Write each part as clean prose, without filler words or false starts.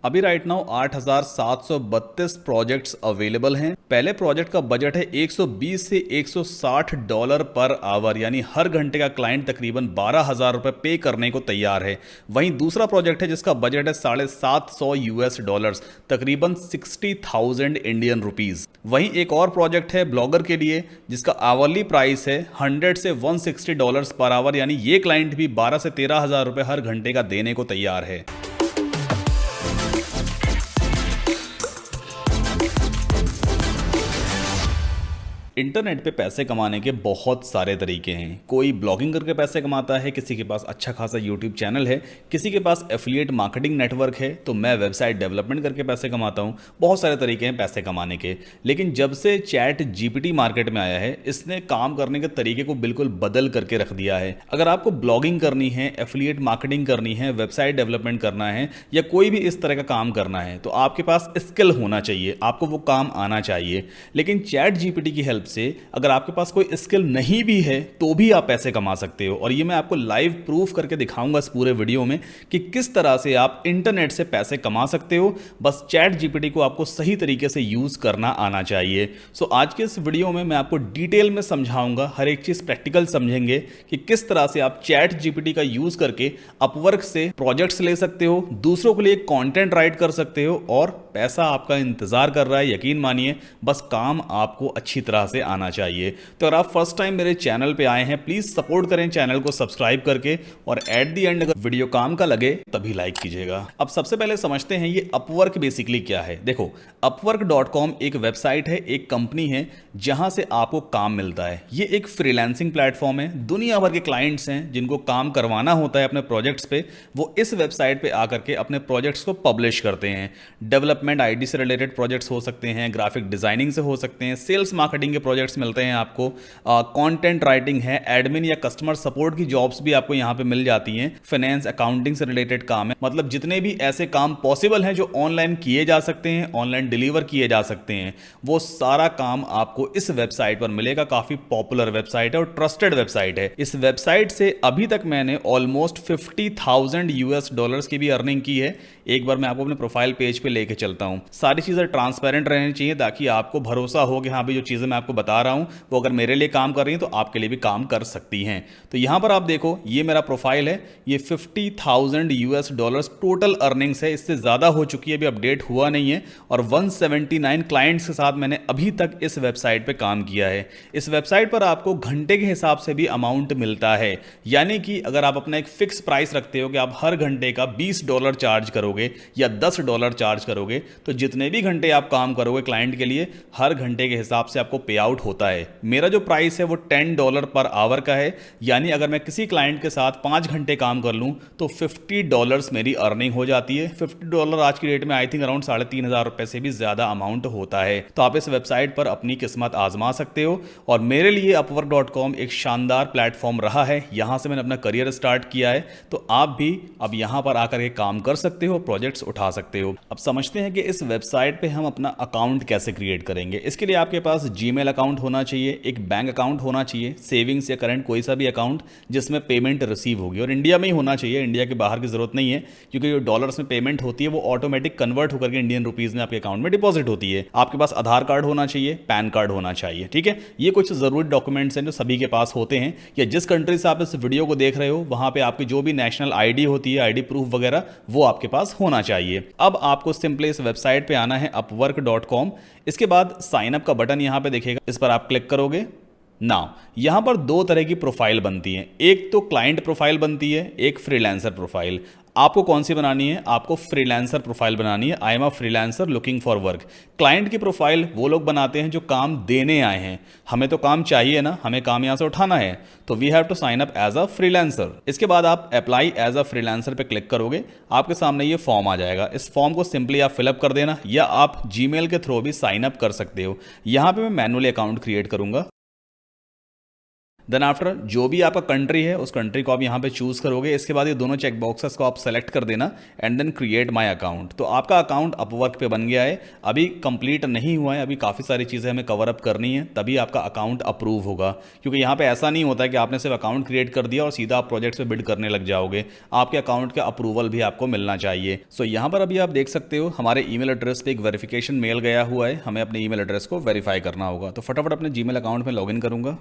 अभी right now 8,732 projects available हैं। पहले प्रोजेक्ट का बजट है 120 से $160 पर आवर, यानी हर घंटे का क्लाइंट तकरीबन 12,000 रुपए पे करने को तैयार है। वहीं दूसरा प्रोजेक्ट है जिसका बजट है $750, तकरीबन 60,000 इंडियन रुपीज। वहीं एक और प्रोजेक्ट है ब्लॉगर के लिए जिसका आवरली प्राइस है $100 से $160 पर आवर, यानी ये क्लाइंट भी 12 से 13,000 रुपए हर घंटे का देने को तैयार है। इंटरनेट पे पैसे कमाने के बहुत सारे तरीके हैं। कोई ब्लॉगिंग करके पैसे कमाता है, किसी के पास अच्छा खासा यूट्यूब चैनल है, किसी के पास एफिलिएट मार्केटिंग नेटवर्क है, तो मैं वेबसाइट डेवलपमेंट करके पैसे कमाता हूँ। बहुत सारे तरीके हैं पैसे कमाने के। लेकिन जब से चैट जीपीटी मार्केट में आया है, इसने काम करने के तरीके को बिल्कुल बदल करके रख दिया है। अगर आपको ब्लॉगिंग करनी है, एफिलिएट मार्केटिंग करनी है, वेबसाइट डेवलपमेंट करना है या कोई भी इस तरह का काम करना है, तो आपके पास स्किल होना चाहिए, आपको वो काम आना चाहिए। लेकिन चैट जीपीटी की हेल्प से अगर आपके पास कोई स्किल नहीं भी है तो भी आप पैसे कमा सकते हो। और ये मैं आपको लाइव प्रूफ करके दिखाऊंगा इस पूरे वीडियो में कि किस तरह से आप इंटरनेट से पैसे कमा सकते हो। बस चैट जीपीटी को आपको सही तरीके से यूज करना आना चाहिए। सो आज के इस वीडियो में मैं आपको डिटेल में समझाऊंगा, हर एक चीज प्रैक्टिकल समझेंगे कि किस तरह से आप चैट जीपीटी का यूज करके अपवर्क से प्रोजेक्ट्स ले सकते हो, दूसरों के लिए कंटेंट राइट कर सकते हो और पैसा आपका इंतजार कर रहा है। यकीन मानिए, बस काम आपको अच्छी तरह से आना चाहिए। तो अगर आप फर्स्ट टाइम मेरे चैनल पे आए हैं, प्लीज सपोर्ट करें चैनल को सब्सक्राइब करके, और एट द एंड अगर वीडियो काम का लगे तभी लाइक कीजिएगा। अब सबसे पहले समझते हैं ये अपवर्क बेसिकली क्या है। देखो, upwork.com एक वेबसाइट है, एक कंपनी है जहां से आपको काम मिलता है। ये एक फ्रीलांसिंग प्लेटफॉर्म है। दुनिया भर के क्लाइंट्स हैं जिनको काम करवाना होता है अपने प्रोजेक्ट्स पे, वो इस वेबसाइट पे आकर के अपने प्रोजेक्ट्स को पब्लिश करते हैं। डेवलपमेंट आईडी से रिलेटेड प्रोजेक्ट्स हो सकते हैं, ग्राफिक डिजाइनिंग से हो सकते हैं, सेल्स मार्केटिंग के प्रोजेक्ट्स मिलते हैं आपको, कंटेंट राइटिंग है, एडमिन या कस्टमर सपोर्ट की जॉब्स भी आपको यहाँ पे मिल जाती हैं। फाइनेंस अकाउंटिंग से रिलेटेड काम है। मतलब जितने भी ऐसे काम पॉसिबल हैं जो ऑनलाइन किए जा सकते हैं, ऑनलाइन डिलीवर किए जा सकते हैं, वो सारा काम आपको इस वेबसाइट पर मिलेगा। काफी पॉपुलर वेबसाइट है और ट्रस्टेड वेबसाइट है। इस वेबसाइट से अभी तक मैंने ऑलमोस्ट $50,000 की भी अर्निंग की है। एक बार मैं आपको अपने प्रोफाइल पेज पे लेके चलता हूं। सारी चीजें ट्रांसपेरेंट रहनी चाहिए ताकि आपको भरोसा हो कि हाँ भी जो चीजें मैं आपको बता रहा हूं वो अगर मेरे लिए काम कर रही हैं तो आपके लिए भी काम कर सकती हैं। तो यहां पर आप देखो, ये मेरा प्रोफाइल है, ये $50,000 टोटल अर्निंग्स है। इससे ज्यादा हो चुकी है, अभी अपडेट हुआ नहीं है। और 179 क्लाइंट्स के साथ मैंने अभी तक इस वेबसाइट पे काम किया है। इस वेबसाइट पर आपको घंटे के हिसाब से भी अमाउंट मिलता है। यानी कि अगर आप अपना एक फिक्स प्राइस रखते हो कि आप हर घंटे का $20 चार्ज करोगे या $10 चार्ज करोगे, तो जितने भी घंटे आप काम करोगे क्लाइंट के लिए, हर घंटे के हिसाब से आपको पे आउट होता है। मेरा जो प्राइस है वो $10 पर आवर का है। यानी अगर मैं किसी क्लाइंट के साथ 5 घंटे काम कर लूं तो $50 मेरी अर्निंग हो जाती है। $50 आज की डेट में आई थिंक अराउंड 3,500 रुपए से भी ज्यादा अमाउंट होता है। तो आप इस वेबसाइट पर अपनी किस्मत आजमा सकते हो। और मेरे लिए upwork.com एक शानदार प्लेटफॉर्म रहा है। यहां से मैंने अपना करियर स्टार्ट किया है, तो आप भी अब यहां पर आकर के काम कर सकते हो, प्रोजेक्ट्स उठा सकते हो। अब समझते हैं कि इस वेबसाइट पे हम अपना अकाउंट कैसे क्रिएट करेंगे। इसके लिए आपके पास जीमेल अकाउंट होना चाहिए, एक बैंक अकाउंट होना चाहिए, सेविंग्स या करंट कोई सा भी अकाउंट जिसमें पेमेंट रिसीव होगी, और इंडिया में ही होना चाहिए। इंडिया के बाहर की जरूरत नहीं है, क्योंकि जो डॉलर्स में पेमेंट होती है वो ऑटोमेटिक कन्वर्ट होकर के इंडियन रुपीज में आपके अकाउंट में डिपॉजिट होती है। आपके पास आधार कार्ड होना चाहिए, पैन कार्ड होना चाहिए। ठीक है, ये कुछ जरूरी डॉक्यूमेंट्स हैं जो सभी के पास होते हैं। या जिस कंट्री से आप इस वीडियो को देख रहे हो वहां पे आपकी जो भी नेशनल आईडी होती है, आईडी प्रूफ वगैरह, वो आपके पास होना चाहिए। अब आपको सिंपली इस वेबसाइट पे आना है upwork.com। इसके बाद साइन अप का बटन यहां पे दिखेगा, इस पर आप क्लिक करोगे। नाउ यहां पर दो तरह की प्रोफाइल बनती है, एक तो क्लाइंट प्रोफाइल बनती है, एक फ्रीलांसर प्रोफाइल। आपको कौन सी बनानी है? आपको फ्रीलांसर प्रोफाइल बनानी है। आई am a freelancer looking for work. Client की प्रोफाइल वो लोग बनाते हैं जो काम देने आए हैं। हमें तो काम चाहिए ना, हमें काम यहां से उठाना है, तो we have to sign up as a freelancer. इसके बाद आप अप्लाई एज अ फ्रीलांसर पे क्लिक करोगे, आपके सामने ये फॉर्म आ जाएगा। इस फॉर्म को सिंपली आप फिलअप कर देना, या आप जीमेल के थ्रू भी साइन अप कर सकते हो। यहां पर मैं मैनुअली अकाउंट क्रिएट करूंगा। देन आफ्टर जो भी आपका कंट्री है उस कंट्री को आप यहाँ पे चूज करोगे। इसके बाद ये दोनों चेक बॉक्सेस को आप सेलेक्ट कर देना and then create my account. तो आपका अकाउंट अपवर्क पे बन गया है, अभी कंप्लीट नहीं हुआ है, अभी काफ़ी सारी चीज़ें हमें कवर अप करनी है, तभी आपका अकाउंट अप्रूव होगा। क्योंकि यहाँ पे ऐसा नहीं होता है कि आपने सिर्फ अकाउंट क्रिएट कर दिया और सीधा आप प्रोजेक्ट्स पे बिड करने लग जाओगे, आपके अकाउंट का अप्रूवल भी आपको मिलना चाहिए। सो यहाँ पर अभी आप देख सकते हो हमारे ईमेल एड्रेस पे एक वेरिफिकेशन मेल गया हुआ है, हमें अपने ईमेल एड्रेस को वेरीफाई करना होगा। तो फटाफट अपने जीमेल अकाउंट में लॉगिन करूंगा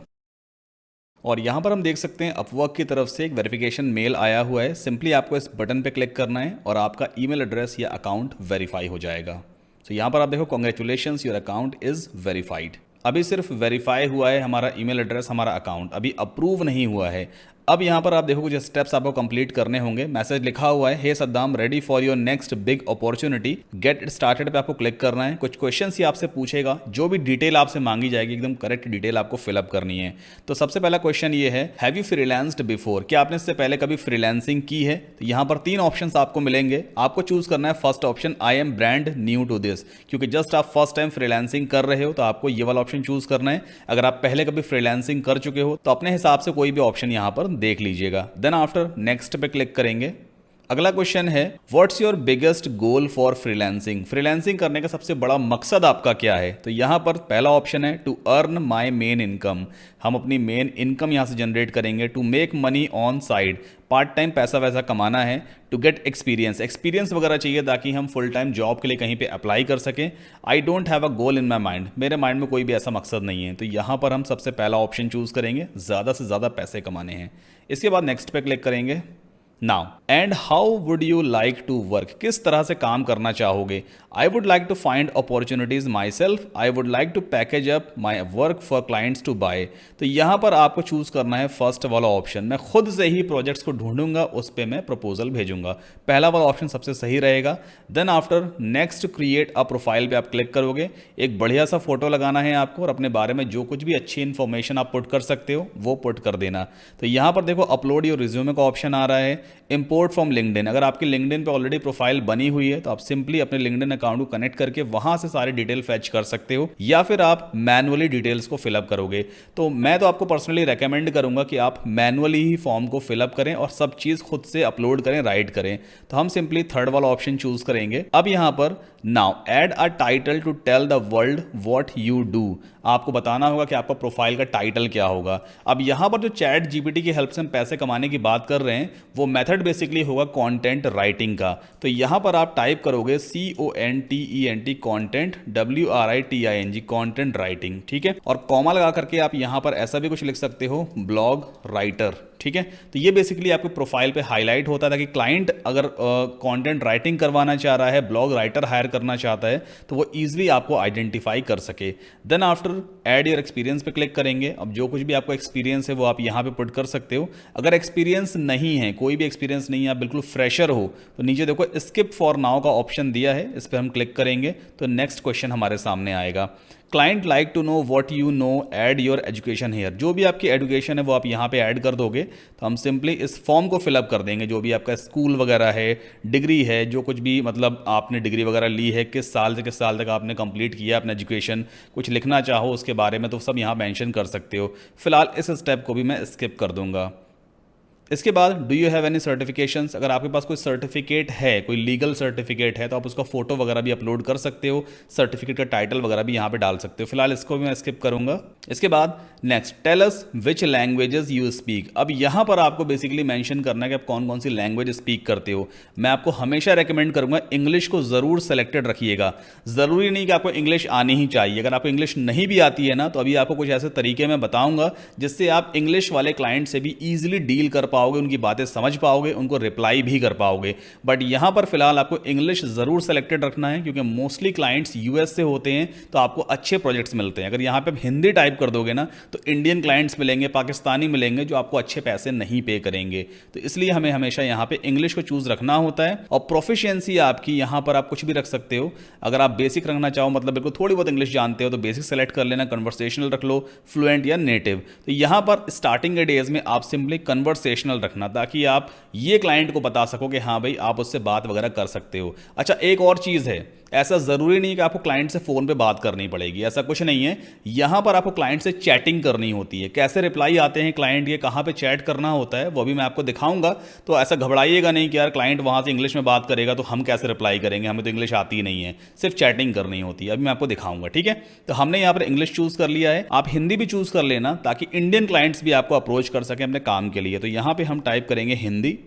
और यहाँ पर हम देख सकते हैं अपवर्क की तरफ से एक वेरिफिकेशन मेल आया हुआ है। सिंपली आपको इस बटन पे क्लिक करना है और आपका ईमेल एड्रेस या अकाउंट वेरीफाई हो जाएगा। तो यहाँ पर आप देखो congratulations your account is verified. अभी सिर्फ वेरीफाई हुआ है हमारा ईमेल एड्रेस, हमारा अकाउंट अभी अप्रूव नहीं हुआ है। अब यहाँ पर आप देखो कुछ स्टेप्स आपको कंप्लीट करने होंगे। मैसेज लिखा हुआ है, hey Saddam ready for your next big opportunity, get it started पे आपको क्लिक करना है। कुछ क्वेश्चंस ही आपसे पूछेगा, जो भी डिटेल आपसे मांगी जाएगी एकदम करेक्ट डिटेल आपको फिलअप करनी है। तो सबसे पहला क्वेश्चन ये है, हैव यू फ्रीलांस्ड बिफोर, क्या आपने इससे पहले कभी फ्रीलांसिंग की है? तो यहाँ पर 3 ऑप्शन आपको मिलेंगे, आपको चूज करना है first option, I am brand new to this, क्योंकि जस्ट आप फर्स्ट टाइम फ्रीलांसिंग कर रहे हो तो आपको ये वाला ऑप्शन चूज करना है। अगर आप पहले कभी फ्रीलांसिंग कर चुके हो तो अपने हिसाब से कोई भी ऑप्शन यहाँ पर देख लीजिएगा। देन आफ्टर नेक्स्ट पे क्लिक करेंगे। अगला क्वेश्चन है, what's your biggest goal for freelancing, freelancing करने का सबसे बड़ा मकसद आपका क्या है? तो यहाँ पर पहला ऑप्शन है, to earn my main income, हम अपनी मेन इनकम यहाँ से जनरेट करेंगे। To make money on side, part time पैसा वैसा कमाना है। टू गेट एक्सपीरियंस, एक्सपीरियंस वगैरह चाहिए ताकि हम फुल टाइम जॉब के लिए कहीं पे अप्लाई कर सकें। I don't have a goal in my mind, मेरे माइंड में कोई भी ऐसा मकसद नहीं है। तो यहाँ पर हम सबसे पहला ऑप्शन चूज करेंगे, ज़्यादा से ज़्यादा पैसे कमाने हैं। इसके बाद नेक्स्ट पे क्लिक करेंगे। Now and how would you like to work, किस तरह से काम करना चाहोगे? I would like to find opportunities myself, I would like to package up my work for clients to buy. तो यहाँ पर आपको चूज करना है फर्स्ट वाला ऑप्शन, मैं खुद से ही प्रोजेक्ट्स को ढूंढूंगा, उस पर मैं प्रपोजल भेजूंगा। पहला वाला ऑप्शन सबसे सही रहेगा। Then after next create a profile पे आप क्लिक करोगे, एक बढ़िया सा फोटो लगाना है आपको और अपने बारे में जो कुछ भी अच्छी इन्फॉर्मेशन आप पुट कर सकते हो वो पुट कर देना। तो यहाँ पर देखो अपलोड योर रिज्यूमे का ऑप्शन आ रहा है, इंपोर्ट फ्रॉम लिंक्डइन, अगर आपकी लिंक्डइन पे ऑलरेडी प्रोफाइल बनी हुई है तो आप सिंपली अपने लिंक्डइन अकाउंट को कनेक्ट करके वहां से सारी डिटेल फैच कर सकते हो, या फिर आप मैनुअली डिटेल्स को फिलअप करोगे। तो मैं तो आपको पर्सनली रेकमेंड करूंगा कि आप मैनुअली ही फॉर्म को फिलअप करें और सब चीज खुद से अपलोड करें, राइट करें। तो हम सिंपली थर्ड वाला ऑप्शन चूज करेंगे। अब यहां पर now add a title to tell the world what you do, आपको बताना होगा कि आपका प्रोफाइल का टाइटल क्या होगा। अब यहां पर जो चैट जीपीटी की हेल्प से हम पैसे कमाने की बात कर रहे हैं वो मेथड बेसिकली होगा कंटेंट राइटिंग का। तो यहां पर आप टाइप करोगे CONTENT content WRITING content writing, ठीक है, और कॉमा लगा करके आप यहां पर ऐसा भी कुछ लिख सकते हो, ब्लॉग राइटर, ठीक है। तो ये बेसिकली आपके प्रोफाइल पे हाईलाइट होता है ताकि क्लाइंट अगर कंटेंट राइटिंग करवाना चाह रहा है, ब्लॉग राइटर हायर करना चाहता है तो वो इजीली आपको आइडेंटिफाई कर सके। Then after add your experience पे क्लिक करेंगे। अब जो कुछ भी आपको एक्सपीरियंस है वो आप यहाँ पे पुट कर सकते हो। अगर एक्सपीरियंस नहीं है, कोई भी एक्सपीरियंस नहीं है, आप बिल्कुल फ्रेशर हो, तो नीचे देखो स्किप फॉर नाउ का ऑप्शन दिया है, इस पर हम क्लिक करेंगे तो नेक्स्ट क्वेश्चन हमारे सामने आएगा। Client like to know what you know, add your education here, जो भी आपकी एजुकेशन है वो आप यहाँ पे ऐड कर दोगे। तो हम सिंपली इस फॉर्म को फिलअप कर देंगे, जो भी आपका स्कूल वगैरह है, डिग्री है, जो कुछ भी मतलब आपने डिग्री वगैरह ली है, किस साल से किस साल तक आपने कंप्लीट किया अपना एजुकेशन, कुछ लिखना चाहो उसके बारे में तो सब यहाँ मेंशन कर सकते हो। फिलहाल इस स्टेप को भी मैं स्किप कर दूंगा। इसके बाद do you have any certifications, अगर आपके पास कोई सर्टिफिकेट है, कोई लीगल सर्टिफिकेट है तो आप उसका फोटो वगैरह भी अपलोड कर सकते हो, सर्टिफिकेट का टाइटल वगैरह भी यहाँ पे डाल सकते हो। फिलहाल इसको भी मैं स्किप करूंगा। इसके बाद next tell us which languages you speak, अब यहाँ पर आपको बेसिकली मेंशन करना है कि आप कौन कौन सी लैंग्वेज स्पीक करते हो। मैं आपको हमेशा रेकमेंड करूंगा इंग्लिश को जरूर सेलेक्टेड रखिएगा। जरूरी नहीं कि आपको इंग्लिश आनी ही चाहिए, अगर आपको इंग्लिश नहीं भी आती है ना तो अभी आपको कुछ ऐसे तरीके मैं बताऊंगा जिससे आप इंग्लिश वाले क्लाइंट से भी ईजिली डील कर पाओगे, उनकी बातें समझ पाओगे, उनको रिप्लाई भी कर पाओगे। बट यहां पर फिलहाल आपको इंग्लिश जरूर सेलेक्टेड रखना है क्योंकि मोस्टली क्लाइंट्स यूएस से होते हैं तो आपको अच्छे प्रोजेक्ट्स मिलते हैं। अगर यहां पे आप हिंदी टाइप कर दोगे ना तो इंडियन क्लाइंट्स मिलेंगे, पाकिस्तानी मिलेंगे जो आपको अच्छे पैसे नहीं पे करेंगे। तो इसलिए हमें हमेशा यहां पे इंग्लिश को चूज रखना होता है। और प्रोफिशिएंसी आपकी यहां पर आप कुछ भी रख सकते हो। अगर आप बेसिक रखना चाहो, मतलब बिल्कुल थोड़ी बहुत इंग्लिश जानते हो तो बेसिक सेलेक्ट कर लेना, कन्वर्सेशनल रख लो, फ्लुएंट या नेटिव। तो यहां पर स्टार्टिंग के डेज में आप सिंपली कन्वर्सेशनल रखना ताकि आप ये क्लाइंट को बता सको कि हाँ भाई आप उससे बात वगैरह कर सकते हो। अच्छा, एक और चीज़ है, ऐसा ज़रूरी नहीं है कि आपको क्लाइंट से फ़ोन पे बात करनी पड़ेगी, ऐसा कुछ नहीं है। यहाँ पर आपको क्लाइंट से चैटिंग करनी होती है। कैसे रिप्लाई आते हैं क्लाइंट के, कहाँ पे चैट करना होता है, वो भी मैं आपको दिखाऊंगा। तो ऐसा घबराइएगा नहीं कि यार क्लाइंट वहाँ से इंग्लिश में बात करेगा तो हम कैसे रिप्लाई करेंगे, हमें तो इंग्लिश आती ही नहीं है, सिर्फ चैटिंग करनी होती है। अभी मैं आपको दिखाऊंगा, ठीक है। तो हमने यहाँ पर इंग्लिश चूज़ कर लिया है, आप हिंदी भी चूज़ कर लेना ताकि इंडियन क्लाइंट्स भी आपको अप्रोच कर सकें अपने काम के लिए। तो यहाँ पर हम टाइप करेंगे हिंदी,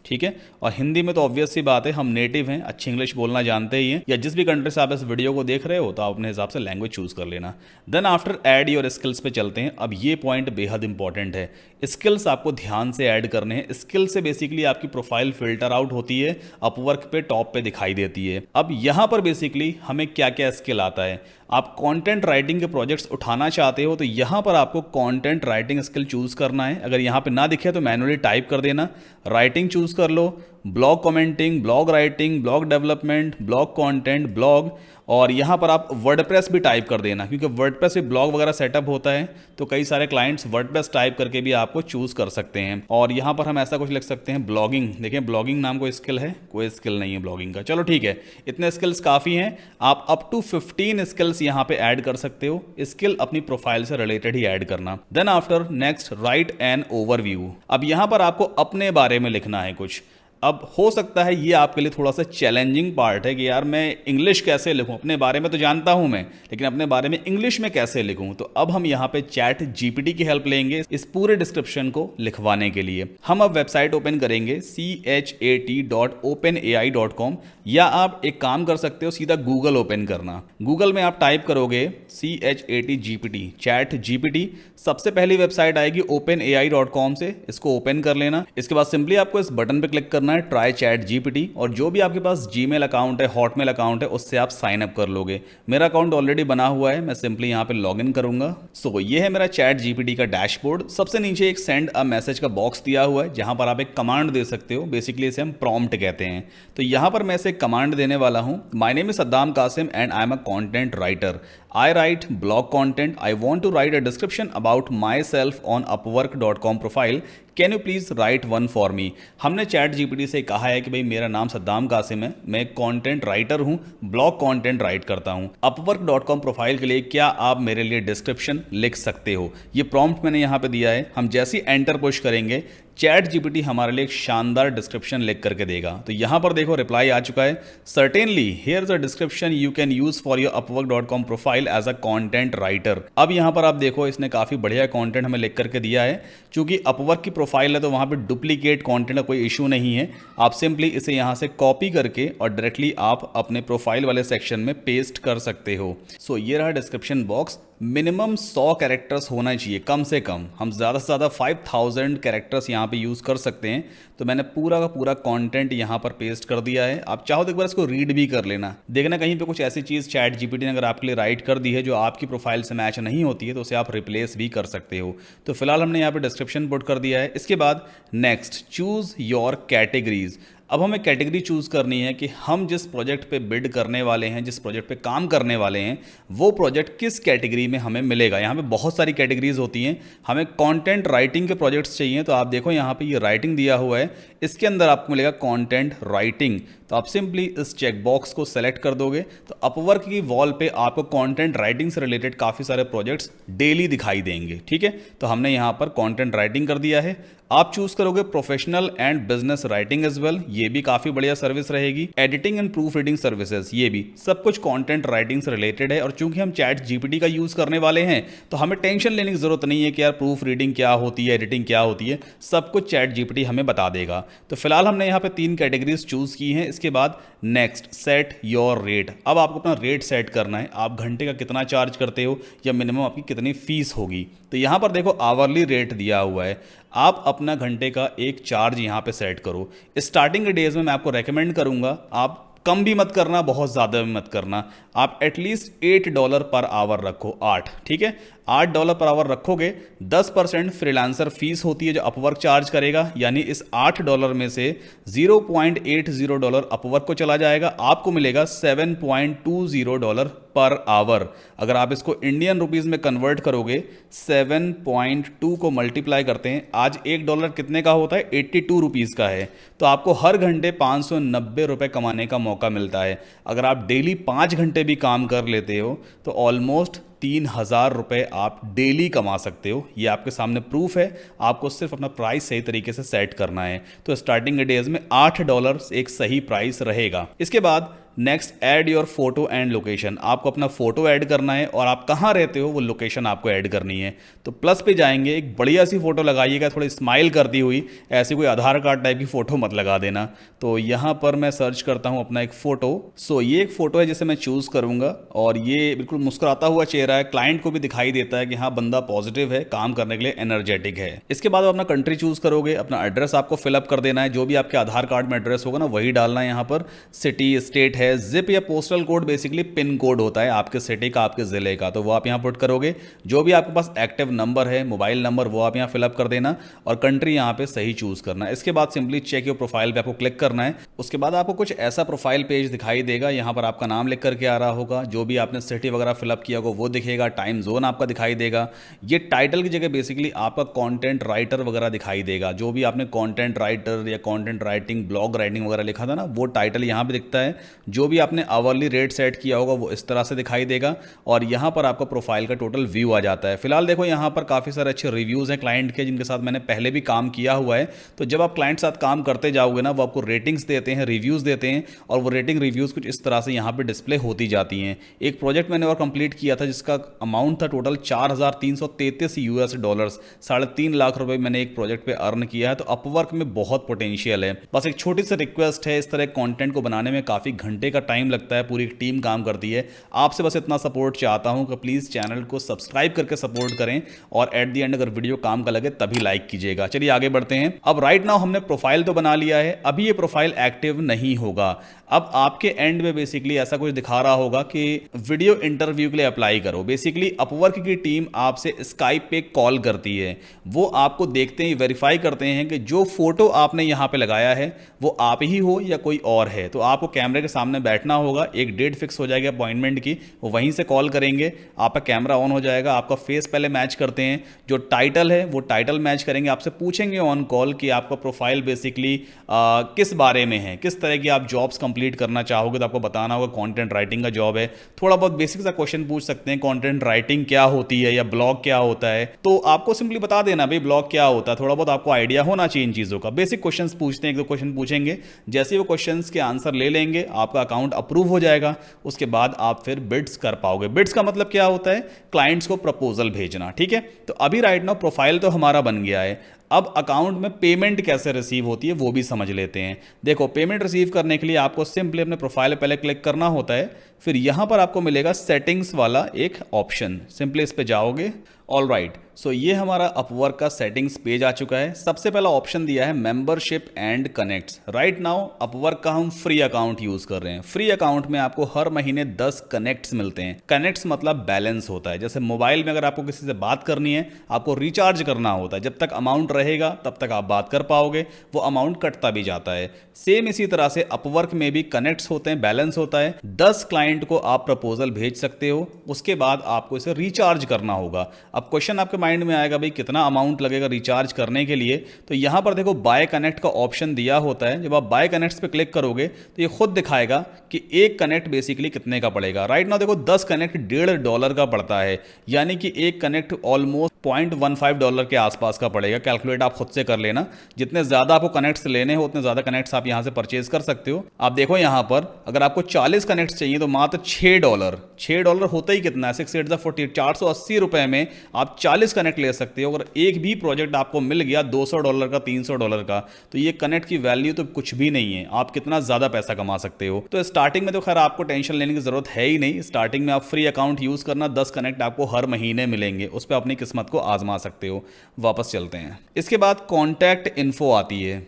ठीक है। और हिंदी में तो ऑब्वियस सी बात है, हम नेटिव हैं, अच्छी इंग्लिश बोलना जानते ही हैं, या जिस भी कंट्री से आप इस वीडियो को देख रहे हो तो आप अपने हिसाब से लैंग्वेज चूज कर लेना। Then after add your skills पे चलते हैं। अब ये पॉइंट बेहद इंपॉर्टेंट है, स्किल्स आपको ध्यान से ऐड करने हैं। स्किल से बेसिकली आपकी प्रोफाइल फिल्टर आउट होती है, अपवर्क पे टॉप पे दिखाई देती है। अब यहाँ पर बेसिकली हमें क्या क्या स्किल आता है। आप कंटेंट राइटिंग के प्रोजेक्ट्स उठाना चाहते हो तो यहाँ पर आपको कंटेंट राइटिंग स्किल चूज करना है। अगर यहाँ पे ना दिखे तो मैनुअली टाइप कर देना, राइटिंग चूज कर लो, blog commenting, blog writing, blog development, blog content, blog, और यहाँ पर आप वर्डप्रेस भी टाइप कर देना, क्योंकि वर्डप्रेस पे ब्लॉग वगैरह सेटअप होता है तो कई सारे क्लाइंट्स वर्डप्रेस टाइप करके भी आपको चूज कर सकते हैं। और यहाँ पर हम ऐसा कुछ लिख सकते हैं, ब्लॉगिंग। देखिए ब्लॉगिंग नाम कोई स्किल है, कोई स्किल नहीं है ब्लॉगिंग का। चलो ठीक है, इतने स्किल्स काफ़ी हैं। आप अप टू 15 स्किल्स यहाँ पे ऐड कर सकते हो। स्किल अपनी प्रोफाइल से रिलेटेड ही ऐड करना। Then after next write an overview. अब यहाँ पर आपको अपने बारे में लिखना है कुछ। अब हो सकता है ये आपके लिए थोड़ा सा चैलेंजिंग पार्ट है कि यार मैं इंग्लिश कैसे लिखूं, अपने बारे में तो जानता हूं मैं, लेकिन अपने बारे में इंग्लिश में कैसे लिखूं। तो अब हम यहाँ पे चैट जीपीटी की हेल्प लेंगे इस पूरे डिस्क्रिप्शन को लिखवाने के लिए। हम अब वेबसाइट ओपन करेंगे chat.openai.com, या आप एक काम कर सकते हो, सीधा गूगल ओपन करना। गूगल में आप टाइप करोगे ChatGPT, चैट जीपीटी, सबसे पहली वेबसाइट आएगी openai.com से, इसको ओपन कर लेना। इसके बाद सिंपली आपको इस बटन पे क्लिक करना है, ट्राई चैट जीपीटी, और जो भी आपके पास जीमेल अकाउंट है, हॉटमेल अकाउंट है, उससे आप साइन अप कर लोगे। मेरा अकाउंट ऑलरेडी बना हुआ है, मैं सिंपली यहाँ पे लॉग इन करूंगा। सो ये है मेरा चैट जीपीटी का डैशबोर्ड। सबसे नीचे एक सेंड अ मैसेज का बॉक्स दिया हुआ है, जहां पर आप एक कमांड दे सकते हो। बेसिकली इसे हम प्रॉम्प्ट कहते हैं। तो यहां पर मैं इसे कमांड देने वाला हूं, my name is Saddam Qasim and I am a content writer. I write blog content. I want to write a description about myself on upwork.com profile. Can you please write one for me. हमने chat GPT से कहा है कि भाई मेरा नाम सद्दाम कासिम है, मैं कंटेंट राइटर हूं, ब्लॉग कंटेंट राइट करता हूं, upwork.com प्रोफाइल के लिए क्या आप मेरे लिए डिस्क्रिप्शन लिख सकते हो। ये प्रॉम्प्ट मैंने यहां पे दिया है। हम जैसे ही एंटर पुश करेंगे, चैट जीपीटी हमारे लिए एक शानदार डिस्क्रिप्शन लिख करके देगा। तो यहां पर देखो रिप्लाई आ चुका है, certainly here is a description you can use for your upwork.com profile as a content writer. अब यहां पर आप देखो इसने काफी बढ़िया कंटेंट हमें लिख करके दिया है। चूंकि अपवर्क की प्रोफाइल है तो वहां पे डुप्लीकेट कंटेंट का कोई इशू नहीं है। आप सिंपली इसे यहां से कॉपी करके और डायरेक्टली आप अपने प्रोफाइल वाले सेक्शन में पेस्ट कर सकते हो। सो ये रहा डिस्क्रिप्शन बॉक्स। मिनिमम 100 कैरेक्टर्स होना चाहिए कम से कम। हम ज़्यादा से ज़्यादा 5000 कैरेक्टर्स यहाँ पे यूज़ कर सकते हैं। तो मैंने पूरा का पूरा कंटेंट यहाँ पर पेस्ट कर दिया है। आप चाहो तो एक बार इसको रीड भी कर लेना, देखना कहीं पे कुछ ऐसी चीज़ चैट जीपीटी ने अगर आपके लिए राइट कर दी है जो आपकी प्रोफाइल से मैच नहीं होती है तो उसे आप रिप्लेस भी कर सकते हो। तो फिलहाल हमने यहाँ पे डिस्क्रिप्शन पुट कर दिया है। इसके बाद नेक्स्ट चूज़ योर कैटेगरीज। अब हमें कैटेगरी चूज़ करनी है कि हम जिस प्रोजेक्ट पे बिड करने वाले हैं, जिस प्रोजेक्ट पे काम करने वाले हैं, वो प्रोजेक्ट किस कैटेगरी में हमें मिलेगा। यहाँ पे बहुत सारी कैटेगरीज होती हैं। हमें कंटेंट राइटिंग के प्रोजेक्ट्स चाहिए तो आप देखो यहाँ पे ये राइटिंग दिया हुआ है, इसके अंदर आपको मिलेगा कंटेंट राइटिंग। तो आप सिंपली इस चेक बॉक्स को सेलेक्ट कर दोगे तो अपवर्क की वॉल पे आपको कंटेंट राइटिंग से रिलेटेड काफ़ी सारे प्रोजेक्ट्स डेली दिखाई देंगे। ठीक है, तो हमने यहाँ पर कंटेंट राइटिंग कर दिया है। आप चूज करोगे professional and business writing as well, ये भी काफी बढ़िया सर्विस रहेगी। Editing and proof reading services, ये भी सब कुछ कंटेंट राइटिंग से रिलेटेड है। और चूंकि हम चैट जीपीटी का यूज करने वाले हैं तो हमें टेंशन लेने की जरूरत नहीं है कि यार प्रूफ रीडिंग क्या होती है, एडिटिंग क्या होती है, सब कुछ चैट जीपीटी हमें बता देगा। तो फिलहाल हमने यहाँ पे 3 कैटेगरीज चूज की हैं। इसके बाद नेक्स्ट सेट योर रेट। अब आपको अपना रेट सेट करना है, आप घंटे का कितना चार्ज करते हो या मिनिमम आपकी कितनी फीस होगी। तो यहाँ पर देखो आवरली रेट दिया हुआ है, आप अपना घंटे का एक चार्ज यहाँ पे सेट करो। स्टार्टिंग के डेज में मैं आपको रेकमेंड करूंगा आप कम भी मत करना, बहुत ज़्यादा भी मत करना, आप एटलीस्ट $8 पर आवर रखो। 8, ठीक है, $8 पर आवर रखोगे। 10% फ्रीलांसर फीस होती है जो अपवर्क चार्ज करेगा, यानी इस $8 में से $0.80 अपवर्क को चला जाएगा, आपको मिलेगा $7.20 पर आवर। अगर आप इसको इंडियन रुपीज़ में कन्वर्ट करोगे 7.2 को मल्टीप्लाई करते हैं, आज $1 कितने का होता है? 82 रुपीज़ का है। तो आपको हर घंटे 590 रुपये कमाने का मौका मिलता है। अगर आप डेली 5 घंटे भी काम कर लेते हो तो ऑलमोस्ट 3000 रुपये आप डेली कमा सकते हो। ये आपके सामने प्रूफ है, आपको सिर्फ अपना प्राइस सही तरीके से सेट करना है। तो स्टार्टिंग के डेज में $8 एक सही प्राइस रहेगा। इसके बाद next, add your photo and location. आपको अपना फोटो ऐड करना है और आप कहाँ रहते हो वो लोकेशन आपको ऐड करनी है। तो प्लस पे जाएंगे, एक बढ़िया सी फोटो लगाइएगा, थोड़ी स्माइल करती हुई, ऐसी कोई आधार कार्ड टाइप की फोटो मत लगा देना। तो यहाँ पर मैं सर्च करता हूँ अपना एक फोटो। सो ये एक फोटो है जिसे मैं चूज करूंगा और ये बिल्कुल मुस्कुराता हुआ चेहरा है, क्लाइंट को भी दिखाई देता है कि हाँ बंदा पॉजिटिव है, काम करने के लिए एनर्जेटिक है। इसके बाद आप अपना कंट्री चूज करोगे, अपना एड्रेस आपको फिलअप कर देना है, जो भी आपके आधार कार्ड में एड्रेस होगा ना वही डालना है। यहाँ पर सिटी, स्टेट है, जिप या postal code, basically pin code होता है आपके सिटी का, आपके जिले का, तो वो आप यहाँ पुट करोगे। जो भी आपके पास एक्टिव नंबर है, मोबाइल नंबर, वो आप यहाँ फिलअप कर देना और कंट्री यहाँ पे सही चूज करना है। इसके बाद सिंपली चेक योर प्रोफाइल पे आपको क्लिक करना है। उसके बाद आपको कुछ ऐसा प्रोफाइल पेज दिखाई देगा, यहाँ पर आपका नाम लिख करके आ रहा होगा, जो भी आपने सिटी वगैरह फिलअप किया होगा वो दिखेगा, टाइम जोन आपका दिखाई देगा। ये टाइटल की जगह बेसिकली आपका कंटेंट राइटर वगैरह दिखाई देगा, जो भी आपने कंटेंट राइटर या कंटेंट राइटिंग, ब्लॉग राइटिंग वगैरह लिखा था ना, वो टाइटल यहाँ पे दिखता है। जो भी आपने आवरली रेट सेट किया होगा वो इस तरह से दिखाई देगा और यहाँ पर आपका प्रोफाइल का टोटल व्यू आ जाता है। फिलहाल देखो यहाँ पर काफ़ी सारे अच्छे रिव्यूज़ हैं क्लाइंट के, जिनके साथ मैंने पहले भी काम किया हुआ है। तो जब आप क्लाइंट साथ काम करते जाओगे ना, वो आपको रेटिंग्स देते हैं, रिव्यूज़ देते हैं और वो रेटिंग रिव्यूज़ कुछ इस तरह से यहाँ पर डिस्प्ले होती जाती हैं। एक प्रोजेक्ट मैंने और कंप्लीट किया था जिसका अमाउंट था टोटल $4333, 3.5 लाख रुपए मैंने एक प्रोजेक्ट पे अर्न किया है। तो अपवर्क में बहुत पोटेंशियल है। बस एक छोटी सी रिक्वेस्ट है, इस तरह कंटेंट को बनाने में काफ़ी घंटे का टाइम लगता है, पूरी एक टीम काम करती है। आपसे बस इतना सपोर्ट चाहता हूं कि प्लीज़ चैनल को सब्सक्राइब करके सपोर्ट करें और एट द एंड अगर वीडियो काम का लगे तभी लाइक कीजिएगा। चलिए आगे बढ़ते हैं। अब राइट नाउ हमने प्रोफाइल तो बना लिया है, अभी ये प्रोफाइल एक्टिव नहीं होगा। अब आपके एंड में बेसिकली ऐसा कुछ दिखा रहा होगा कि वीडियो इंटरव्यू के लिए अप्लाई करो। बेसिकली अपवर्क की टीम आपसे स्काइप पे कॉल करती है, वो आपको देखते ही वेरीफाई करते हैं कि जो फोटो आपने यहाँ पे लगाया है वो आप ही हो या कोई और है। तो आपको कैमरे के सामने बैठना होगा, एक डेट फिक्स हो जाएगी अपॉइंटमेंट की, वो वहीं से कॉल करेंगे, आपका कैमरा ऑन हो जाएगा, आपका फेस पहले मैच करते हैं, जो टाइटल है वो टाइटल मैच करेंगे, आपसे पूछेंगे ऑन कॉल कि आपका प्रोफाइल बेसिकली किस बारे में है, किस तरह की आप जॉब्स कंप्लीट करना चाहोगे। तो आपको बताना होगा कंटेंट राइटिंग का जॉब है। थोड़ा बहुत बेसिक सा क्वेश्चन पूछ सकते हैं, कंटेंट राइटिंग क्या होती है या ब्लॉग क्या होता है, तो आपको सिंपली बता देना भाई ब्लॉग क्या होता है, थोड़ा बहुत आपको आइडिया होना चाहिए इन चीज़ों का। बेसिक क्वेश्चंस पूछते हैं, एक दो क्वेश्चन पूछेंगे, जैसे ही वो क्वेश्चंस के आंसर ले लेंगे आपका अकाउंट अप्रूव हो जाएगा। उसके बाद आप फिर बिड्स कर पाओगे। बिड्स का मतलब क्या होता है? क्लाइंट्स को प्रपोजल भेजना, ठीक है। तो अभी राइट नाउ प्रोफाइल तो हमारा बन गया है, अब अकाउंट में पेमेंट कैसे रिसीव होती है वो भी समझ लेते हैं। देखो, पेमेंट रिसीव करने के लिए आपको सिंपली अपने प्रोफाइल पे पहले क्लिक करना होता है, फिर यहां पर आपको मिलेगा सेटिंग्स वाला एक ऑप्शन, सिंपली इस पे जाओगे। ऑल राइट, सो ये हमारा अपवर्क का सेटिंग्स पेज आ चुका है। सबसे पहला ऑप्शन दिया है membership and connects. Right now Upwork का हम फ्री अकाउंट यूज कर रहे हैं। फ्री अकाउंट में आपको हर महीने 10 कनेक्ट्स मिलते हैं। कनेक्ट्स मतलब बैलेंस होता है। जैसे मोबाइल में अगर आपको किसी से बात करनी है, आपको रिचार्ज करना होता है, जब तक अमाउंट रहेगा तब तक आप बात कर पाओगे, वो अमाउंट कटता भी जाता है। सेम इसी तरह से अपवर्क में भी कनेक्ट्स होते हैं, बैलेंस होता है। 10 क्लाइंट को आप प्रपोजल भेज सकते हो, उसके बाद आपको इसे रिचार्ज करना होगा। अब क्वेश्चन आपके माइंड में आएगा भाई कितना अमाउंट लगेगा रिचार्ज करने के लिए। तो यहां पर देखो बाय कनेक्ट का ऑप्शन दिया होता है। जब आप बाय कनेक्ट्स पे क्लिक करोगे तो ये खुद दिखाएगा कि एक कनेक्ट बेसिकली कितने का पड़ेगा। राइट नाउ देखो 10 कनेक्ट $1.5 का पड़ता है, यानी कि एक कनेक्ट ऑलमोस्ट $0.15 के आसपास का पड़ेगा। कैलकुलेट आप खुद से कर लेना, जितने ज्यादा आपको कनेक्ट्स लेने हो उतने ज्यादा कनेक्ट्स आप यहां से परचेज कर सकते हो। आप देखो यहां पर अगर आपको 40 कनेक्ट्स चाहिए तो मात्र $6 होता ही कितना है, 6 8 40, 480 रुपए में आप 40 कनेक्ट ले सकते हो। अगर एक भी प्रोजेक्ट आपको मिल गया $200 का, $300 का, तो ये कनेक्ट की वैल्यू तो कुछ भी नहीं है। आप कितना ज्यादा पैसा कमा सकते हो। तो स्टार्टिंग में तो खैर आपको टेंशन लेने की जरूरत है ही नहीं। स्टार्टिंग में आप फ्री अकाउंट यूज करना, 10 कनेक्ट आपको हर महीने मिलेंगे, उस पर अपनी किस्मत को आजमा सकते हो। वापस चलते हैं। इसके बाद कॉन्टैक्ट इन्फो आती है।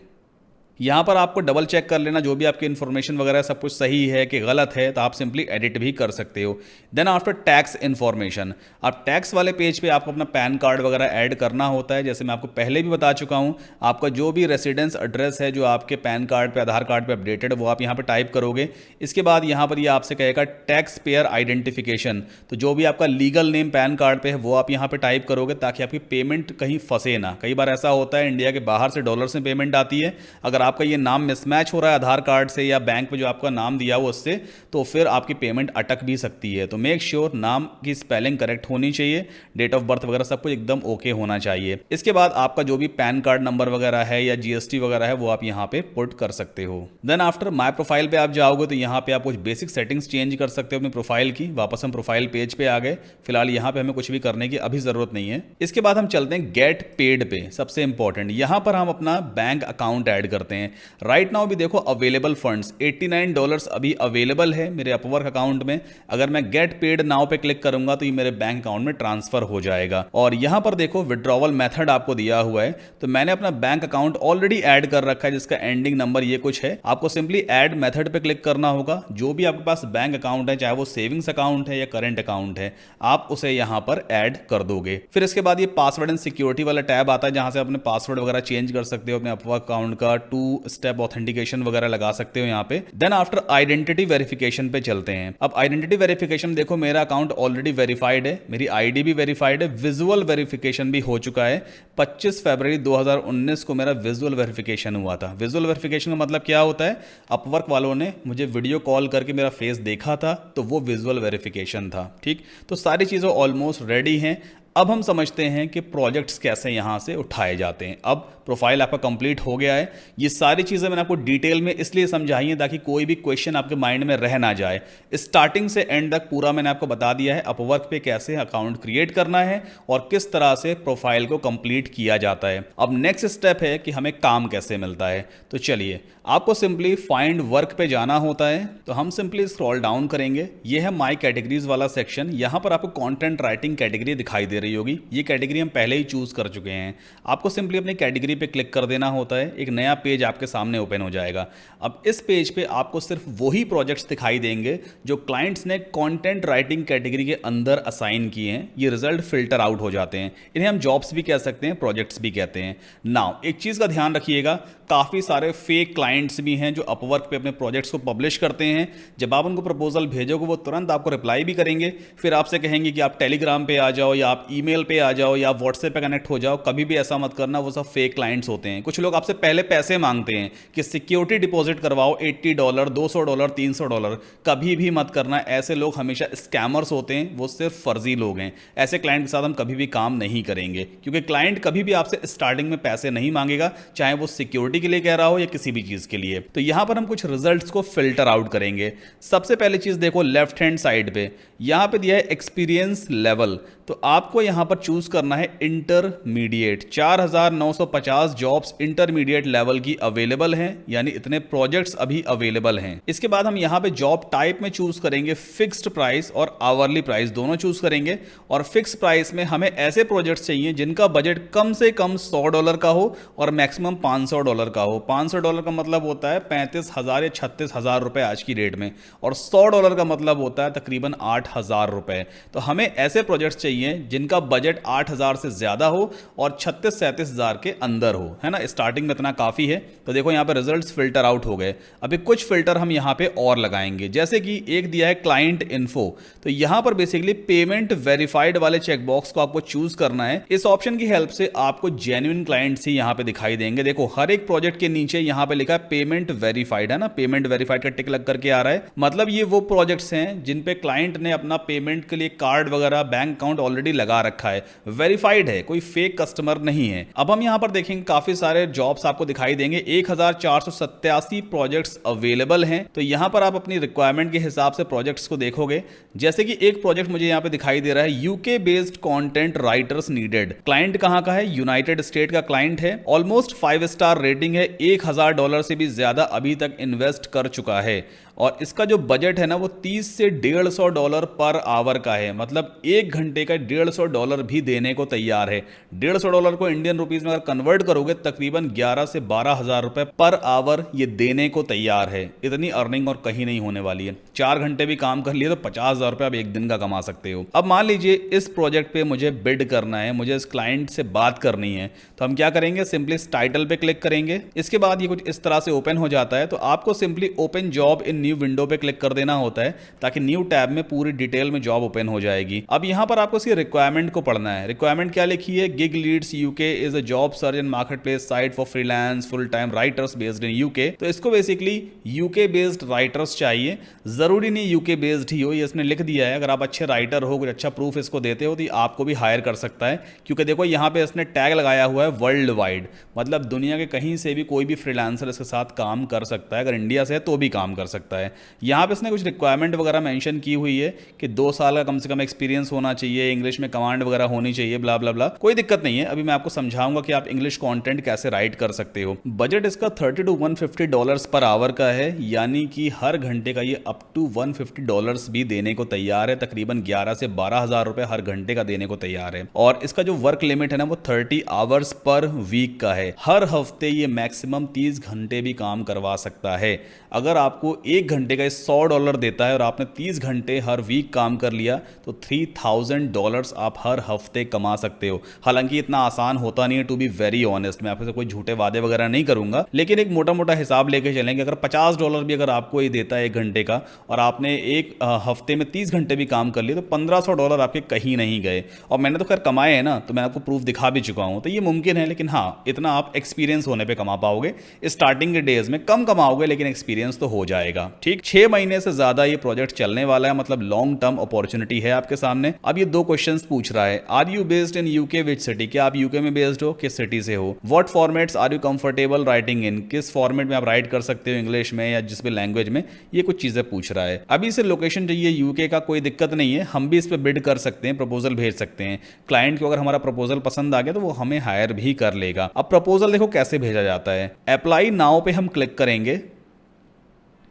यहाँ पर आपको डबल चेक कर लेना जो भी आपकी इन्फॉर्मेशन वगैरह सब कुछ सही है कि गलत है, तो आप सिंपली एडिट भी कर सकते हो। देन आफ्टर टैक्स इन्फॉर्मेशन, आप टैक्स वाले पेज पे आपको अपना पैन कार्ड वगैरह ऐड करना होता है। जैसे मैं आपको पहले भी बता चुका हूँ, आपका जो भी रेसिडेंस एड्रेस है जो आपके पैन कार्ड पे, आधार कार्ड पे अपडेटेड, वो आप यहाँ पे टाइप करोगे। इसके बाद यहाँ पर ये आपसे कहेगा टैक्स पेयर आइडेंटिफिकेशन, तो जो भी आपका लीगल नेम पैन कार्ड पे है वो आप यहाँ पे टाइप करोगे ताकि आपकी पेमेंट कहीं फंसे ना। कई बार ऐसा होता है इंडिया के बाहर से डॉलर से पेमेंट आती है, अगर आपका ये नाम मिसमैच हो रहा है आधार कार्ड से या बैंक पे जो आपका नाम दिया हो उससे, तो फिर आपकी पेमेंट अटक भी सकती है। तो मेक श्योर नाम की स्पेलिंग करेक्ट होनी चाहिए, डेट ऑफ बर्थ वगैरह सब कुछ एकदम ओके होना चाहिए। इसके बाद आपका जो भी पैन कार्ड नंबर वगैरह है या जीएसटी वगैरह है वो आप यहाँ पे पुट कर सकते हो। देन आफ्टर माय प्रोफाइल पे आप जाओगे तो यहाँ पे आप कुछ बेसिक सेटिंग्स चेंज कर सकते हो अपनी प्रोफाइल की। वापस हम प्रोफाइल पेज पे आ गए, फिलहाल यहाँ पे हमें कुछ भी करने की अभी जरूरत नहीं है। इसके बाद हम चलते हैं गेट पेड पे। सबसे इंपॉर्टेंट, यहाँ पर हम अपना बैंक अकाउंट ऐड करते हैं। राइट नाउ भी देखो अवेलेबल फंड्स $89 अभी अवेलेबल है मेरे अपवर्क अकाउंट में। अगर मैं गेट पेड नाउ पे क्लिक करूंगा तो ये मेरे बैंक अकाउंट में ट्रांसफर हो जाएगा। और यहां पर देखो विड्रॉवल मेथड आपको दिया हुआ है, तो मैंने अपना बैंक अकाउंट ऑलरेडी ऐड कर रखा है जिसका एंडिंग नंबर ये कुछ है। आपको सिंपली ऐड मेथड पे क्लिक करना होगा। जो भी आपके पास बैंक अकाउंट है, चाहे वो सेविंग्स अकाउंट है या करंट अकाउंट है, आप उसे यहां पर ऐड कर दोगे। फिर इसके बाद ये पासवर्ड एंड सिक्योरिटी वाला टैब आता है जहां से अपने पासवर्ड वगैरह चेंज कर सकते हो, अपने अपवर्क अकाउंट का 2 स्टेप ऑथेंटिकेशन वगैरह लगा सकते हो यहाँ पे। देन आफ्टर आइडेंटिटी वेरिफिकेशन पे चलते हैं। अब आइडेंटिटी वेरिफिकेशन देखो मेरा अकाउंट ऑलरेडी वेरीफाइड है, मेरी आईडी भी वेरीफाइड है, विजुअल वेरिफिकेशन भी हो चुका है। 25 फरवरी 2019 को मेरा विजुअल वेरिफिकेशन हुआ था। विजुअल वेरिफिकेशन का मतलब क्या होता है, अपवर्क वालों ने मुझे वीडियो कॉल करके मेरा फेस देखा था तो वो विजुअल वेरिफिकेशन था। ठीक, तो सारी चीज़ें ऑलमोस्ट रेडी हैं। अब हम समझते हैं कि प्रोजेक्ट्स कैसे यहाँ से उठाए जाते हैं। अब प्रोफाइल आपका कंप्लीट हो गया है। ये सारी चीज़ें मैंने आपको डिटेल में इसलिए समझाई हैं ताकि कोई भी क्वेश्चन आपके माइंड में रह ना जाए। स्टार्टिंग से एंड तक पूरा मैंने आपको बता दिया है अपवर्क पे कैसे अकाउंट क्रिएट करना है और किस तरह से प्रोफाइल को कंप्लीट किया जाता है। अब नेक्स्ट स्टेप है कि हमें काम कैसे मिलता है। तो चलिए, आपको सिंपली फाइंड वर्क पे जाना होता है। तो हम सिंपली स्क्रॉल डाउन करेंगे, ये है माई कैटेगरीज वाला सेक्शन। यहाँ पर आपको कंटेंट राइटिंग कैटेगरी दिखाई दे रही होगी। ये कैटेगरी हम पहले ही चूज कर चुके हैं। आपको सिंपली अपनी कैटेगरी पे क्लिक कर देना होता है, एक नया पेज आपके सामने ओपन हो जाएगा। अब इस पेज पे आपको सिर्फ वही प्रोजेक्ट्स दिखाई देंगे जो क्लाइंट्स ने कंटेंट राइटिंग कैटेगरी के अंदर असाइन किए हैं। ये रिजल्ट फिल्टर आउट हो जाते हैं। इन्हें हम जॉब्स भी कह सकते हैं, प्रोजेक्ट्स भी कहते हैं। नाउ एक चीज का ध्यान रखिएगा, काफी सारे फेक क्लाइंट्स भी हैं जो अपवर्क पे अपने प्रोजेक्ट्स को पब्लिश करते हैं। जब आप उनको प्रपोजल भेजोगे वो तुरंत आपको रिप्लाई भी करेंगे, फिर आपसे कहेंगे कि आप टेलीग्राम पे आ जाओ या आप ईमेल पे आ जाओ या व्हाट्सएप पे कनेक्ट हो जाओ। कभी भी ऐसा मत करना, वो सब फेक क्लाइंट्स होते हैं। कुछ लोग आपसे पहले पैसे मांगते हैं कि सिक्योरिटी डिपॉजिट करवाओ, $80, $200, $300। कभी भी मत करना, ऐसे लोग हमेशा स्कैमर्स होते हैं, वो सिर्फ फर्जी लोग हैं। ऐसे क्लाइंट के साथ हम कभी भी काम नहीं करेंगे, क्योंकि क्लाइंट कभी भी आपसे स्टार्टिंग में पैसे नहीं मांगेगा, चाहे वो सिक्योरिटी के लिए कह रहा हो या किसी भी चीज के लिए। तो यहां पर हम कुछ रिजल्ट्स को फिल्टर आउट करेंगे। सबसे पहले चीज देखो लेफ्ट हैंड साइड पे, यहां पे दिया है एक्सपीरियंस लेवल। तो आपको यहां पर चूज करना है इंटरमीडिएट। 4950 जॉब्स इंटरमीडिएट लेवल की अवेलेबल हैं, यानी इतने प्रोजेक्ट्स अभी अवेलेबल हैं। इसके बाद हम यहां पे जॉब टाइप में चूज करेंगे फिक्स्ड प्राइस और आवरली प्राइस, दोनों चूज करेंगे। और फिक्स प्राइस में हमें ऐसे प्रोजेक्ट्स चाहिए जिनका बजट कम से कम $100 का हो और मैक्सिमम $500 का हो। $500 का मतलब होता है 35,000 या 36,000 रुपए आज की रेट में, और $100 का मतलब होता है तकरीबन 8,000 रुपए। तो हमें ऐसे प्रोजेक्ट्स चाहिए जिनका बजट 8,000 से ज्यादा हो और 36-37,000 के अंदर हो, है ना। स्टार्टिंग में इतना काफी है। तो देखो यहाँ पे रिजल्ट्स फिल्टर आउट हो गए। अभी कुछ फिल्टर हम यहाँ पे और लगाएंगे, जैसे कि एक दिया है क्लाइंट इन्फो। तो यहाँ पर बेसिकली पेमेंट वेरीफाइड वाले चेकबॉक्स को आपको चूज करना है। इस ऑप्शन की हेल्प से आपको जेन्युइन क्लाइंट्स ही यहाँ पे दिखाई देंगे। देखो हर एक प्रोजेक्ट के नीचे यहाँ पे लिखा है पेमेंट वेरीफाइड, है ना। पेमेंट वेरीफाइड का टिक लग करके आ रहा है, मतलब ये वो प्रोजेक्ट्स हैं जिन पे क्लाइंट ने अपना पेमेंट के लिए कार्ड वगैरह, बैंक अकाउंट ऑलरेडी लगा रखा है, वेरीफाइड है, कोई फेक कस्टमर नहीं है। अब हम यहां पर देखेंगे काफी सारे जॉब्स आपको दिखाई देंगे। 1487 प्रोजेक्ट्स अवेलेबल हैं। तो यहां पर आप अपनी रिक्वायरमेंट के हिसाब से प्रोजेक्ट्स को देखोगे। जैसे कि एक प्रोजेक्ट मुझे यहां पे दिखाई दे रहा है, UK based content writers needed. Client कहां का है, यूनाइटेड स्टेट का क्लाइंट है। ऑलमोस्ट 5 स्टार रेटिंग है, $1,000 से भी ज्यादा अभी तक इन्वेस्ट कर चुका है। और इसका जो बजट है ना वो 30 से $150 पर आवर का है, मतलब 1 घंटे का $150 भी देने को तैयार है। $150 को इंडियन रुपीस में अगर कन्वर्ट करोगे तकरीबन 11 से 12 हजार रुपए पर आवर ये देने को तैयार है। इतनी अर्निंग और कहीं नहीं होने वाली है। 4 घंटे भी काम कर लिए तो 50,000 रुपए आप एक दिन का कमा सकते हो। अब मान लीजिए इस प्रोजेक्ट पे मुझे बिड करना है, मुझे इस क्लाइंट से बात करनी है, तो हम क्या करेंगे, सिंपली इस टाइटल पे क्लिक करेंगे। इसके बाद ये कुछ इस तरह से ओपन हो जाता है। तो आपको simply open job in new window पे क्लिक कर देना होता है ताकि न्यू टैब में पूरी डिटेल में जॉब ओपन हो जाएगी। अब यहां पर आपको इसकी रिक्वायरमेंट को पढ़ना है। रिक्वायरमेंट क्या लिखी है, gig leads UK is a job search and marketplace site for freelance full time writers based in UK. तो इसको बेसिकली यूके बेस्ड राइटर्स चाहिए, जरूरी नहीं यूके बेस्ड ही हो, ये इसने लिख दिया है। अगर आप अच्छे राइटर हो, कुछ अच्छा प्रूफ इसको देते हो, तो आपको भी हायर कर सकता है। क्योंकि देखो यहाँ पे इसने टैग लगाया हुआ है वर्ल्ड वाइड, मतलब दुनिया के कहीं से भी कोई भी फ्रीलांसर इसके साथ काम कर सकता है। अगर इंडिया से है तो भी काम कर सकता है। यहाँ पे इसने कुछ रिक्वायरमेंट वगैरह मेंशन की हुई है कि 2 साल का कम से कम एक्सपीरियंस होना चाहिए, इंग्लिश में कमांड वगैरह होनी चाहिए, ब्ला ब्ला ब्ला। कोई दिक्कत नहीं है, अभी मैं आपको समझाऊंगा कि आप इंग्लिश कंटेंट कैसे राइट कर सकते हो। बजट इसका $30 to $150 पर आवर का है, यानी कि हर घंटे का ये अप टू $150 भी देने को तैयार है। तकरीबन 11 से 12 हजार रुपए हर घंटे का देने को तैयार है। और इसका जो वर्क लिमिट है ना वो 30 आवर्स पर वीक का है। हर हफ्ते ये मैक्सिमम 30 घंटे भी काम करवा सकता है। अगर आपको 1 घंटे का $100 देता है और आपने 30 घंटे हर वीक काम कर लिया तो $3,000 आप हर हफ्ते कमा सकते हो। हालांकि इतना आसान होता नहीं है, टू बी वेरी ऑनेस्ट। मैं आपसे कोई झूठे वादे वगैरह नहीं करूंगा, लेकिन एक मोटा मोटा हिसाब लेके चलेंगे। अगर $50 भी अगर आपको ये देता है 1 घंटे का और आपने एक हफ्ते में 30 घंटे भी काम कर लिए तो $1,500 आपके कहीं नहीं गए। और मैंने तो खैर कमाए हैं ना, तो मैं आपको प्रूफ दिखा भी चुका हूं। तो ये मुमकिन है, लेकिन हाँ इतना आप एक्सपीरियंस होने पे कमा पाओगे। स्टार्टिंग के डेज में कम कमाओगे लेकिन एक्सपीरियंस तो हो जाएगा। ठीक, 6 महीने से ज्यादा ये प्रोजेक्ट चलने वाला है, मतलब लॉन्ग टर्म अपॉर्चुनिटी है आपके सामने। अब ये 2 क्वेश्चंस पूछ रहा है, are you based in UK which city, क्या आप यूके में बेस्ड हो, किस सिटी से हो। What formats are you comfortable writing in, किस फॉर्मेट में आप राइट कर सकते हो, इंग्लिश में या जिस भी लैंग्वेज में। ये कुछ चीजें पूछ रहा है। अभी से लोकेशन चाहिए यूके का, कोई दिक्कत नहीं है, हम भी इस पर बिड कर सकते हैं, प्रपोजल भेज सकते हैं। क्लाइंट को अगर हमारा प्रपोजल पसंद आ गया तो वो हमें हायर भी कर लेगा। अब प्रपोजल देखो कैसे भेजा जाता है। अप्लाई नाउ पे हम क्लिक करेंगे।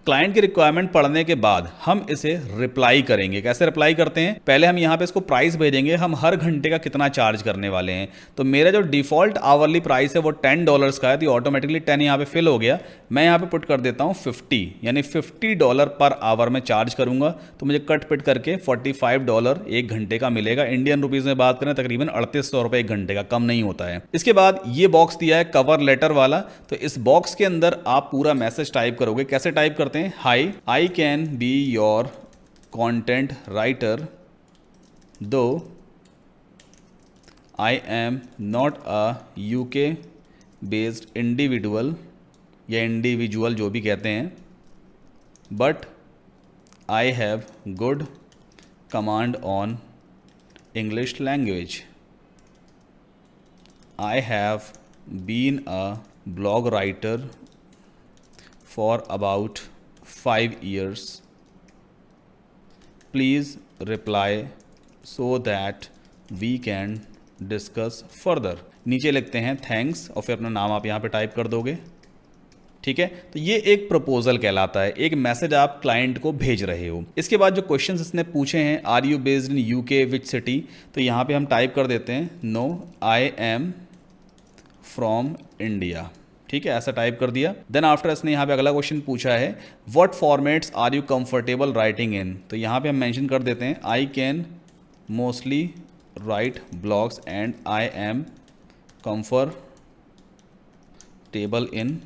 क्लाइंट की रिक्वायरमेंट पढ़ने के बाद हम इसे रिप्लाई करेंगे। कैसे रिप्लाई करते हैं, पहले हम यहाँ पे इसको प्राइस भेजेंगे, हम हर घंटे का कितना चार्ज करने वाले हैं। तो मेरा जो डिफॉल्ट आवरली प्राइस है वो $10 का है, तो ऑटोमेटिकली 10 यहाँ पे फिल हो गया। मैं यहाँ पे पुट कर देता हूँ 50, यानी $50 पर आवर में चार्ज करूंगा। तो मुझे कट पिट करके $45 1 घंटे का मिलेगा। इंडियन रुपीज में बात करें तकरीबन 3800 रुपए 1 घंटे का, कम नहीं होता है। इसके बाद ये बॉक्स दिया है कवर लेटर वाला, तो इस बॉक्स के अंदर आप पूरा मैसेज टाइप करोगे। कैसे टाइप करते हैं, hi, I can be your content writer though I am not a UK based individual या इंडिविजुअल जो भी कहते हैं, but I have good command on English language. I have been a blog writer for about 5 years. Please reply so that we can discuss further. नीचे लिखते हैं thanks और फिर अपना नाम आप यहाँ पे टाइप कर दोगे। ठीक है, तो ये एक प्रपोजल कहलाता है, एक मैसेज आप क्लाइंट को भेज रहे हो। इसके बाद जो क्वेश्चंस इसने पूछे हैं, are you based in UK which city, तो यहाँ पे हम टाइप कर देते हैं no I am from India. ठीक है, ऐसा टाइप कर दिया। देन आफ्टर इसने यहाँ पे अगला क्वेश्चन पूछा है, what formats are you comfortable writing in, तो यहाँ पे हम मेंशन कर देते हैं I can mostly write blogs and I am comfortable in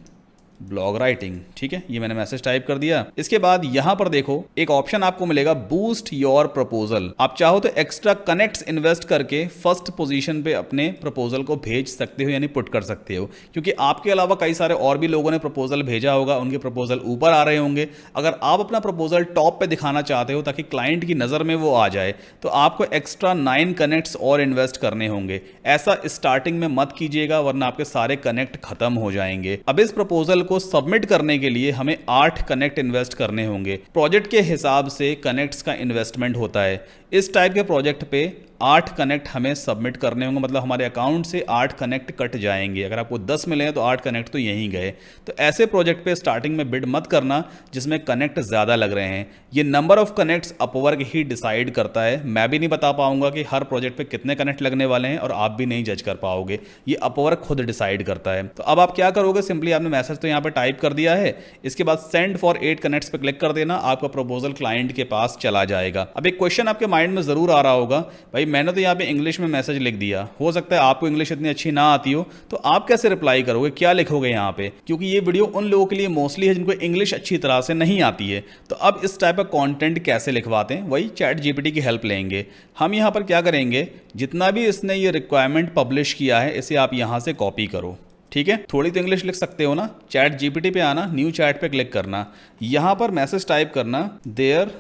blog writing. ठीक है, ये मैंने मैसेज टाइप कर दिया। इसके बाद यहां पर देखो एक ऑप्शन आपको मिलेगा बूस्ट योर प्रपोजल। आप चाहो तो एक्स्ट्रा कनेक्ट्स इन्वेस्ट करके फर्स्ट पोजीशन पे अपने प्रपोजल को भेज सकते हो, यानी पुट कर सकते हो। क्योंकि आपके अलावा कई सारे और भी लोगों ने प्रपोजल भेजा होगा, उनके प्रपोजल ऊपर आ रहे होंगे। अगर आप अपना प्रपोजल टॉप पे दिखाना चाहते हो ताकि क्लाइंट की नजर में वो आ जाए, तो आपको एक्स्ट्रा 9 कनेक्ट्स और इन्वेस्ट करने होंगे। ऐसा स्टार्टिंग में मत कीजिएगा, वरना आपके सारे कनेक्ट खत्म हो जाएंगे। अब इस प्रपोजल को सबमिट करने के लिए हमें 8 कनेक्ट इन्वेस्ट करने होंगे। प्रोजेक्ट के हिसाब से कनेक्ट्स का इन्वेस्टमेंट होता है। इस टाइप के प्रोजेक्ट पे 8 कनेक्ट हमें सबमिट करने होंगे, मतलब हमारे अकाउंट से 8 कनेक्ट कट जाएंगे। अगर आपको 10 मिले हैं तो 8 कनेक्ट तो यहीं गए। तो ऐसे प्रोजेक्ट पे स्टार्टिंग में बिड मत करना जिसमें कनेक्ट ज़्यादा लग रहे हैं। ये number of connects Upwork he decide करता है। मैं भी नहीं बता पाऊंगा कि हर प्रोजेक्ट पे कितने कनेक्ट लगने वाले हैं, और आप भी नहीं जज कर पाओगे, ये अपवर्क खुद डिसाइड करता है। तो अब आप क्या करोगे, सिंपली आपने मैसेज तो यहाँ पे टाइप कर दिया है, इसके बाद सेंड फॉर 8 कनेक्ट्स पे क्लिक कर देना, आपका प्रपोजल क्लाइंट के पास चला जाएगा। अब एक क्वेश्चन आपके माइंड में जरूर आ रहा होगा, भाई मैंने तो यहाँ पे इंग्लिश में मैसेज लिख दिया, हो सकता है आपको इंग्लिश इतनी अच्छी ना आती हो, तो आप कैसे रिप्लाई करोगे, क्या लिखोगे यहाँ पे? क्योंकि ये वीडियो उन लोगों के लिए मोस्टली है जिनको इंग्लिश अच्छी तरह से नहीं आती है। तो अब इस टाइप का कंटेंट कैसे लिखवाते हैं, वही चैट जीपीटी की हेल्प लेंगे। हम यहाँ पर क्या करेंगे, जितना भी इसने ये रिक्वायरमेंट पब्लिश किया है इसे आप यहाँ से कॉपी करो, ठीक है। थोड़ी तो इंग्लिश लिख सकते हो ना। चैट जीपीटी पे आना, न्यू चैट पे क्लिक करना, यहाँ पर मैसेज टाइप करना, there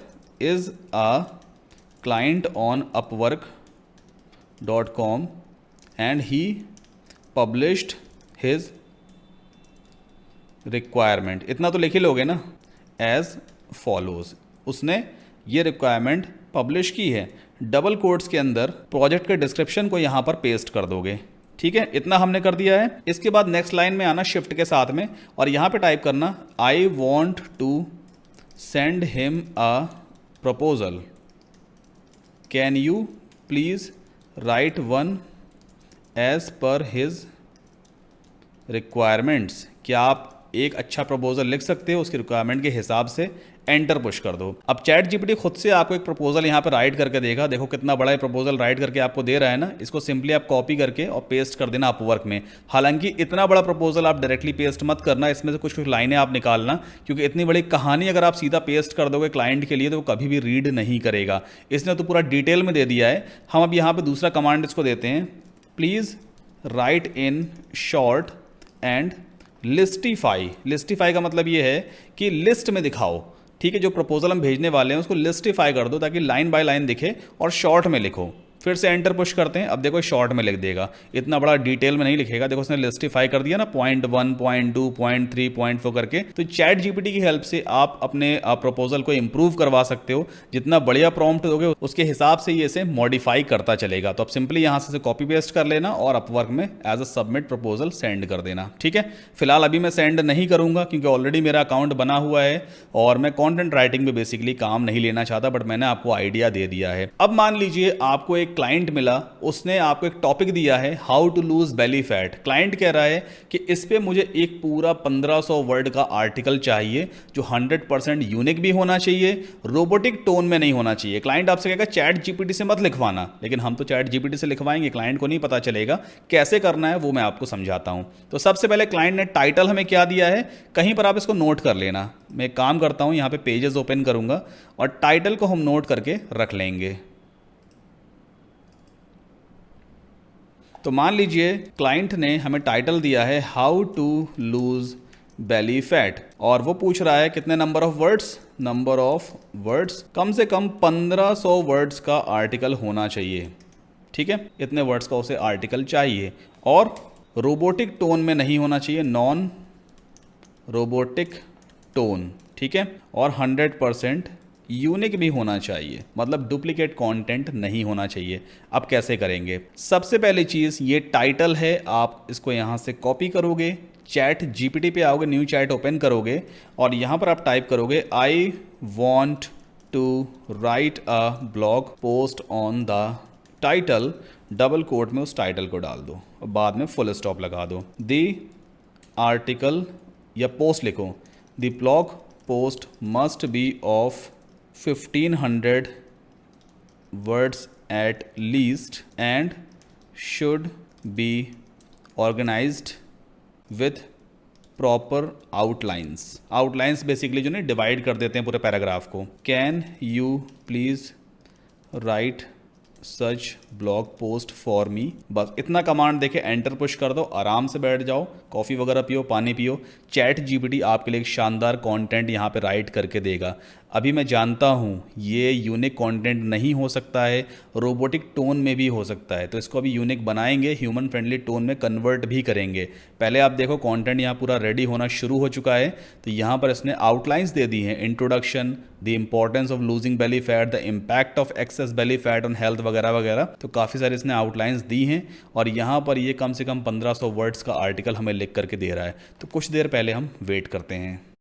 is a client on upwork.com and he published his requirement. इतना तो लिख ही लोगे ना, एज फॉलोज। उसने ये रिक्वायरमेंट पब्लिश की है, डबल कोट्स के अंदर प्रोजेक्ट के डिस्क्रिप्शन को यहाँ पर पेस्ट कर दोगे, ठीक है। इतना हमने कर दिया है। इसके बाद नेक्स्ट लाइन में आना शिफ्ट के साथ में, और यहाँ पे टाइप करना, I want to send him a proposal, can you please write one as per his requirements. क्या आप एक अच्छा प्रपोजल लिख सकते हो उसकी रिक्वायरमेंट के हिसाब से? एंटर पुश कर दो। अब चैट जीपीटी खुद से आपको एक प्रपोजल यहाँ पर राइट करके देगा। देखो कितना बड़ा प्रपोजल राइट करके आपको दे रहा है ना। इसको सिंपली आप कॉपी करके और पेस्ट कर देना अपवर्क में। हालांकि इतना बड़ा प्रपोजल आप डायरेक्टली पेस्ट मत करना, इसमें से कुछ कुछ लाइनें आप निकालना, क्योंकि इतनी बड़ी कहानी अगर आप सीधा पेस्ट कर दोगे क्लाइंट के लिए तो वो कभी भी रीड नहीं करेगा। इसने तो पूरा डिटेल में दे दिया है। हम अब यहाँ पर दूसरा कमांड इसको देते हैं, please write in short and listify. Listify का मतलब ये है कि लिस्ट में दिखाओ, ठीक है। जो प्रपोजल हम भेजने वाले हैं उसको लिस्टिफाई कर दो ताकि लाइन बाय लाइन दिखे, और शॉर्ट में लिखो। फिर से एंटर पुश करते हैं। अब देखो शॉर्ट में लिख देगा, इतना बड़ा डिटेल में नहीं लिखेगा। देखो उसने लिस्टिफाई कर दिया ना, पॉइंट 1, पॉइंट 2, पॉइंट 3, पॉइंट 4 करके। तो चैट जीपीटी की हेल्प से आप अपने प्रपोजल को इंप्रूव करवा सकते हो। जितना बढ़िया प्रॉम्प्ट दोगे उसके हिसाब से ये इसे मॉडिफाई करता चलेगा। तो अब सिंपली यहाँ से कॉपी पेस्ट कर लेना और अपवर्क में as a submit proposal send कर देना, ठीक है। फिलहाल अभी मैं सेंड नहीं करूंगा क्योंकि ऑलरेडी मेरा अकाउंट बना हुआ है और मैं कंटेंट राइटिंग में बेसिकली काम नहीं लेना चाहता, बट मैंने आपको आइडिया दे दिया है। अब मान लीजिए आपको एक क्लाइंट मिला, उसने आपको एक टॉपिक दिया है, how to lose belly fat. Client कह रहा है कि इस पे मुझे एक पूरा 1500 वर्ड का आर्टिकल चाहिए जो 100% यूनिक भी होना चाहिए, रोबोटिक टोन में नहीं होना चाहिए। क्लाइंट आपसे कहेगा चैट जीपीटी से मत लिखवाना, लेकिन हम तो चैट जीपीटी से लिखवाएंगे, क्लाइंट को नहीं पता चलेगा। कैसे करना है वो मैं आपको समझाता हूं। तो सबसे पहले क्लाइंट ने टाइटल हमें क्या दिया है, कहीं पर आप इसको नोट कर लेना। मैं एक काम करता हूं, यहां पे पेजेस ओपन करूंगा और टाइटल को हम नोट करके रख लेंगे। तो मान लीजिए क्लाइंट ने हमें टाइटल दिया है how to lose belly fat, और वो पूछ रहा है कितने number of words, number of words कम से कम 1500 वर्ड्स का आर्टिकल होना चाहिए, ठीक है। इतने वर्ड्स का उसे आर्टिकल चाहिए, और रोबोटिक टोन में नहीं होना चाहिए, नॉन रोबोटिक टोन, ठीक है। और 100% यूनिक भी होना चाहिए, मतलब डुप्लीकेट कंटेंट नहीं होना चाहिए। अब कैसे करेंगे? सबसे पहली चीज़ ये टाइटल है, आप इसको यहाँ से कॉपी करोगे, चैट जीपीटी पे आओगे, न्यू चैट ओपन करोगे और यहाँ पर आप टाइप करोगे I want to write a blog post on the title, double quote में उस टाइटल को डाल दो और बाद में फुल स्टॉप लगा दो। द आर्टिकल या पोस्ट लिखो, the blog post must be of 1500 words at least and should be organized with proper outlines. Outlines basically जो नहीं डिवाइड कर देते हैं पूरे पैराग्राफ को। Can you please write such blog post for me. बस इतना कमांड देके एंटर पुश कर दो, आराम से बैठ जाओ, कॉफ़ी वगैरह पियो, पानी पियो। चैट जीपीटी आपके लिए एक शानदार कंटेंट यहाँ पे राइट करके देगा। अभी मैं जानता हूँ ये यूनिक कंटेंट नहीं हो सकता है, रोबोटिक टोन में भी हो सकता है, तो इसको अभी यूनिक बनाएंगे, ह्यूमन फ्रेंडली टोन में कन्वर्ट भी करेंगे। पहले आप देखो कंटेंट यहाँ पूरा रेडी होना शुरू हो चुका है। तो यहाँ पर इसने आउटलाइंस दे दी हैं, introduction, the importance of losing belly fat, the impact of excess belly fat on health वगैरह वगैरह। तो काफ़ी सारे इसने आउटलाइंस दी हैं और यहाँ पर ये कम से कम 1500 वर्ड्स का आर्टिकल हमें लिख करके दे रहा है। तो कुछ देर पहले हम वेट करते हैं।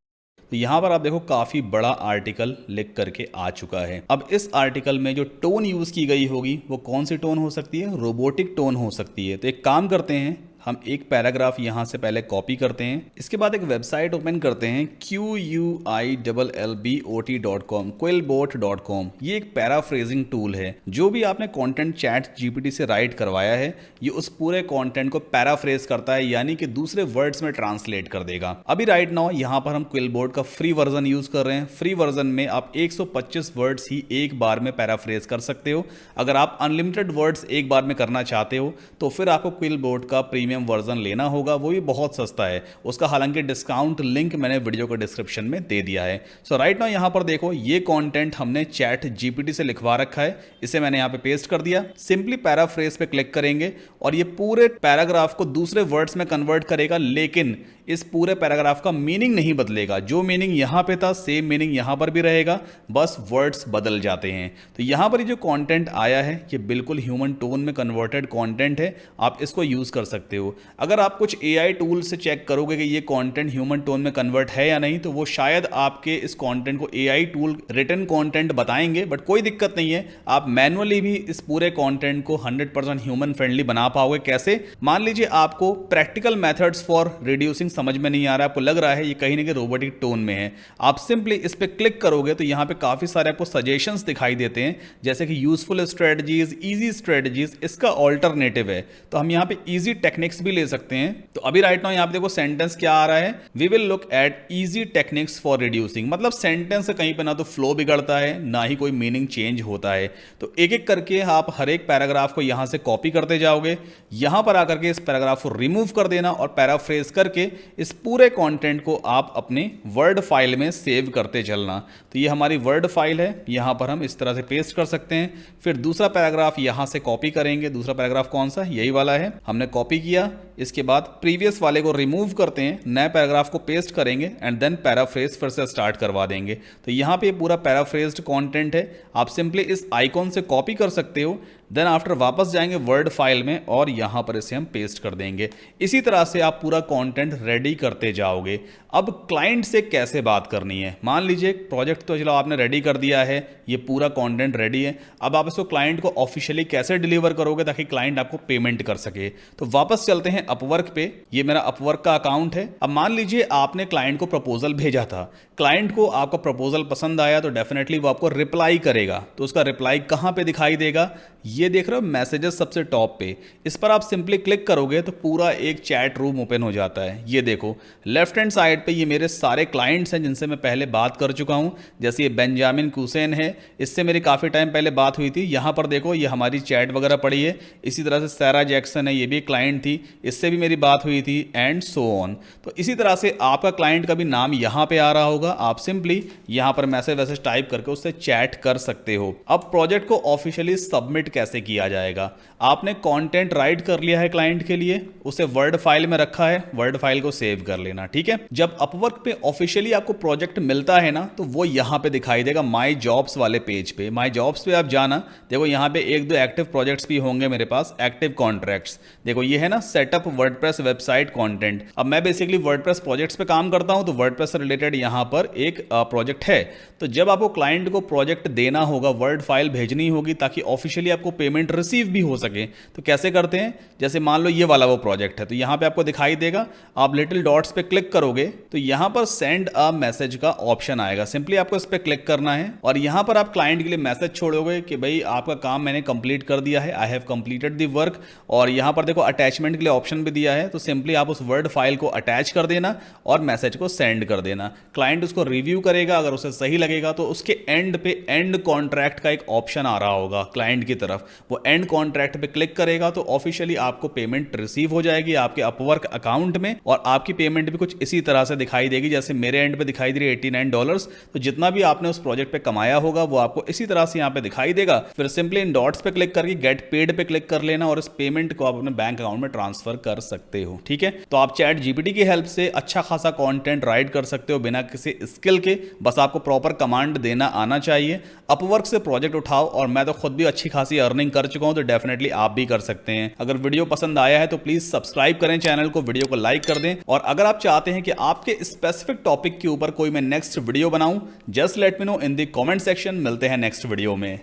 तो यहाँ पर आप देखो काफ़ी बड़ा आर्टिकल लिख करके आ चुका है। अब इस आर्टिकल में जो टोन यूज़ की गई होगी वो कौन सी टोन हो सकती है? रोबोटिक टोन हो सकती है। तो एक काम करते हैं, हम एक पैराग्राफ यहाँ से पहले कॉपी करते हैं, इसके बाद एक वेबसाइट ओपन करते हैं quillbot.com, quillbot.com। ये एक पैराफ्रेजिंग टूल है। जो भी आपने कंटेंट चैट जीपीटी से राइट करवाया है ये उस पूरे कंटेंट को पैराफ्रेज करता है, यानी कि दूसरे वर्ड्स में ट्रांसलेट कर देगा। अभी राइट नाउ यहाँ पर हम क्विलबोट का फ्री वर्जन यूज कर रहे हैं। फ्री वर्जन में आप 125 वर्ड्स ही एक बार में पैराफ्रेज कर सकते हो। अगर आप अनलिमिटेड वर्ड्स एक बार में करना चाहते हो तो फिर आपको क्विलबोट का प्रीमियम वर्जन लेना होगा, वो भी बहुत सस्ता है उसका, हालांकि डिस्काउंट लिंक मैंने वीडियो के डिस्क्रिप्शन में दे दिया है। सो राइट नाउ यहां पर देखो ये कंटेंट हमने चैट जीपीटी से लिखवा रखा है, इसे मैंने यहां पे पेस्ट कर दिया। सिंपली पैराफ्रेज पे क्लिक करेंगे और ये पूरे पैराग्राफ को दूसरे वर्ड्स में कन्वर्ट करेगा, लेकिन इस पूरे पैराग्राफ का मीनिंग नहीं बदलेगा। जो मीनिंग यहां पे था सेम मीनिंग यहां पर भी रहेगा, बस वर्ड्स बदल जाते हैं। तो यहां पर ये जो कंटेंट आया है ये बिल्कुल ह्यूमन टोन में कन्वर्टेड कंटेंट है, आप इसको यूज कर सकते हो। अगर आप कुछ एआई टूल से चेक करोगे कि ये कंटेंट ह्यूमन टोन में कन्वर्ट है या नहीं, तो वो शायद आपके इस कंटेंट को एआई टूल रिटन कंटेंट बताएंगे, बट कोई दिक्कत नहीं है, आप मैनुअली भी इस पूरे कंटेंट को 100% ह्यूमन फ्रेंडली बना पाओगे। कैसे? मान लीजिए आपको प्रैक्टिकल मेथड्स फॉर रिड्यूसिंग समझ में नहीं आ रहा है, आपको लग रहा है ये कहीं ना कहीं रोबोटिक टोन में है, आप सिंपली इस पर क्लिक करोगे तो यहाँ पे काफी सारे आपको सजेशंस दिखाई देते हैं, जैसे कि यूजफुल स्ट्रेटजीज, इजी स्ट्रेटजीज, इसका ऑल्टरनेटिव है। तो हम यहाँ पे इजी टेक्निक्स भी ले सकते हैं। तो अभी राइट नाउ यहाँ पे देखो सेंटेंस क्या आ रहा है, we will look at easy techniques for reducing. मतलब सेंटेंस से कहीं पे ना तो फ्लो बिगड़ता है ना ही कोई मीनिंग चेंज होता है। तो एक एक करके आप हर एक पैराग्राफ को यहाँ से कॉपी करते जाओगे, यहाँ पर आकर के इस पैराग्राफ को रिमूव कर देना और पैराफ्रेज करके इस पूरे कंटेंट को आप अपने वर्ड फाइल में सेव करते चलना। तो ये हमारी वर्ड फाइल है, यहाँ पर हम इस तरह से पेस्ट कर सकते हैं। फिर दूसरा पैराग्राफ यहाँ से कॉपी करेंगे। दूसरा पैराग्राफ कौन सा? यही वाला है, हमने कॉपी किया। इसके बाद प्रीवियस वाले को रिमूव करते हैं, नए पैराग्राफ को पेस्ट करेंगे एंड देन पैराफ्रेज फिर से स्टार्ट करवा देंगे। तो यहाँ पे पूरा पैराफ्रेज्ड कंटेंट है, आप सिंपली इस आइकॉन से कॉपी कर सकते हो, देन आफ्टर वापस जाएंगे वर्ड फाइल में और यहाँ पर इसे हम पेस्ट कर देंगे। इसी तरह से आप पूरा कंटेंट रेडी करते जाओगे। अब क्लाइंट से कैसे बात करनी है? मान लीजिए प्रोजेक्ट तो चलो आपने रेडी कर दिया है, ये पूरा कंटेंट रेडी है, अब आप इसको क्लाइंट को ऑफिशियली कैसे डिलीवर करोगे ताकि क्लाइंट आपको पेमेंट कर सके? तो वापस चलते हैं अपवर्क पे, ये मेरा अपवर्क का अकाउंट है। अब मान लीजिए आपने क्लाइंट को प्रपोजल भेजा था, क्लाइंट को आपका प्रपोजल पसंद आया तो डेफिनेटली वो आपको रिप्लाई करेगा। तो उसका रिप्लाई कहाँ पे दिखाई देगा? ये देख रहे हो मैसेजेस सबसे टॉप पे, इस पर आप सिंपली क्लिक करोगे तो पूरा एक चैट रूम ओपन हो जाता है। ये देखो लेफ्ट हैंड साइड पे ये मेरे सारे क्लाइंट्स हैं जिनसे मैं पहले बात कर चुका हूं, जैसे ये बेंजामिन कुसेन है, इससे मेरी काफ़ी टाइम पहले बात हुई थी। यहाँ पर देखो ये हमारी चैट वगैरह पड़ी है। इसी तरह से सैरा जैक्सन है, ये भी क्लाइंट थी, इससे भी मेरी बात हुई थी एंड सो ऑन। तो इसी तरह से आपका क्लाइंट का भी नाम यहाँ पे आ रहा होगा, आप सिंपली यहाँ पर मैसेज वैसेज टाइप करके उससे चैट कर सकते हो। अब प्रोजेक्ट को ऑफिशियली सबमिट कैसे किया जाएगा? आपने कंटेंट राइट कर लिया है क्लाइंट के लिए, उसे वर्ड फाइल में रखा है, वर्ड फाइल को सेव कर लेना, ठीक है। जब अपवर्क पे ऑफिशियली आपको प्रोजेक्ट मिलता है ना, तो वो यहाँ पे दिखाई देगा माई जॉब्स वाले पेज पे। माई जॉब्स पे आप जाना, देखो यहाँ पे एक दो एक्टिव प्रोजेक्ट्स भी होंगे मेरे पास, एक्टिव कॉन्ट्रैक्ट्स। देखो ये है ना सेटअप वर्डप्रेस वेबसाइट कंटेंट। अब मैं बेसिकली वर्डप्रेस प्रोजेक्ट्स पे काम करता हूँ, तो वर्डप्रेस से रिलेटेड यहाँ पर एक प्रोजेक्ट है। तो जब आपको क्लाइंट को प्रोजेक्ट देना होगा, वर्ड फाइल भेजनी होगी ताकि ऑफिशियली आपको पेमेंट रिसीव भी हो सके, तो कैसे करते हैं? जैसे मान लो ये वाला वो प्रोजेक्ट है, तो यहाँ पे आपको दिखाई देगा, आप लिटिल डॉट्स पे क्लिक करोगे तो यहाँ पर सेंड अ मैसेज का ऑप्शन आएगा। सिंपली आपको इस पे क्लिक करना है और यहाँ पर आप क्लाइंट के लिए मैसेज छोड़ोगे कि भाई आपका काम मैंने कंप्लीट कर दिया है, I have completed the work. और यहाँ पर देखो अटैचमेंट के लिए ऑप्शन भी दिया है, तो सिंपली आप उस वर्ड फाइल को अटैच कर देना और मैसेज को सेंड कर देना। क्लाइंट उसको रिव्यू करेगा, अगर उसे सही लगेगा तो उसके एंड पे एंड कॉन्ट्रैक्ट का एक ऑप्शन आ रहा होगा क्लाइंट की तरफ, वो एंड कॉन्ट्रैक्ट पे क्लिक करेगा तो ऑफिशियली आपको पेमेंट रिसीव हो जाएगी आपके अपवर्क अकाउंट में, और आपकी पेमेंट भी कुछ इसी तरह से दिखाई देगी जैसे मेरे एंड पे दिखाई दे रही है $89। तो जितना भी आपने उस प्रोजेक्ट पे कमाया होगा वो आपको इसी तरह से यहाँ पे दिखाई देगा। फिर सिंपली इन डॉट्स पे क्लिक करके गेट पेड पे क्लिक कर लेना और इस पेमेंट को आप अपने बैंक अकाउंट में ट्रांसफर कर सकते हो। ठीक है, तो आप चैट जीपीटी की हेल्प से अच्छा खासा कंटेंट राइट कर सकते हो बिना किसी स्किल के, बस आपको प्रॉपर कमांड देना आना चाहिए। अपवर्क से प्रोजेक्ट उठाओ, और मैं तो खुद भी अच्छी खासी अर्निंग कर चुका हूं, तो डेफिनेटली आप भी कर सकते हैं। अगर वीडियो पसंद आया है तो प्लीज सब्सक्राइब करें चैनल को, वीडियो को लाइक कर दें, और अगर आप चाहते हैं कि आपके स्पेसिफिक टॉपिक के ऊपर कोई मैं नेक्स्ट वीडियो बनाऊं, just let me know in the comment section. मिलते हैं नेक्स्ट वीडियो में।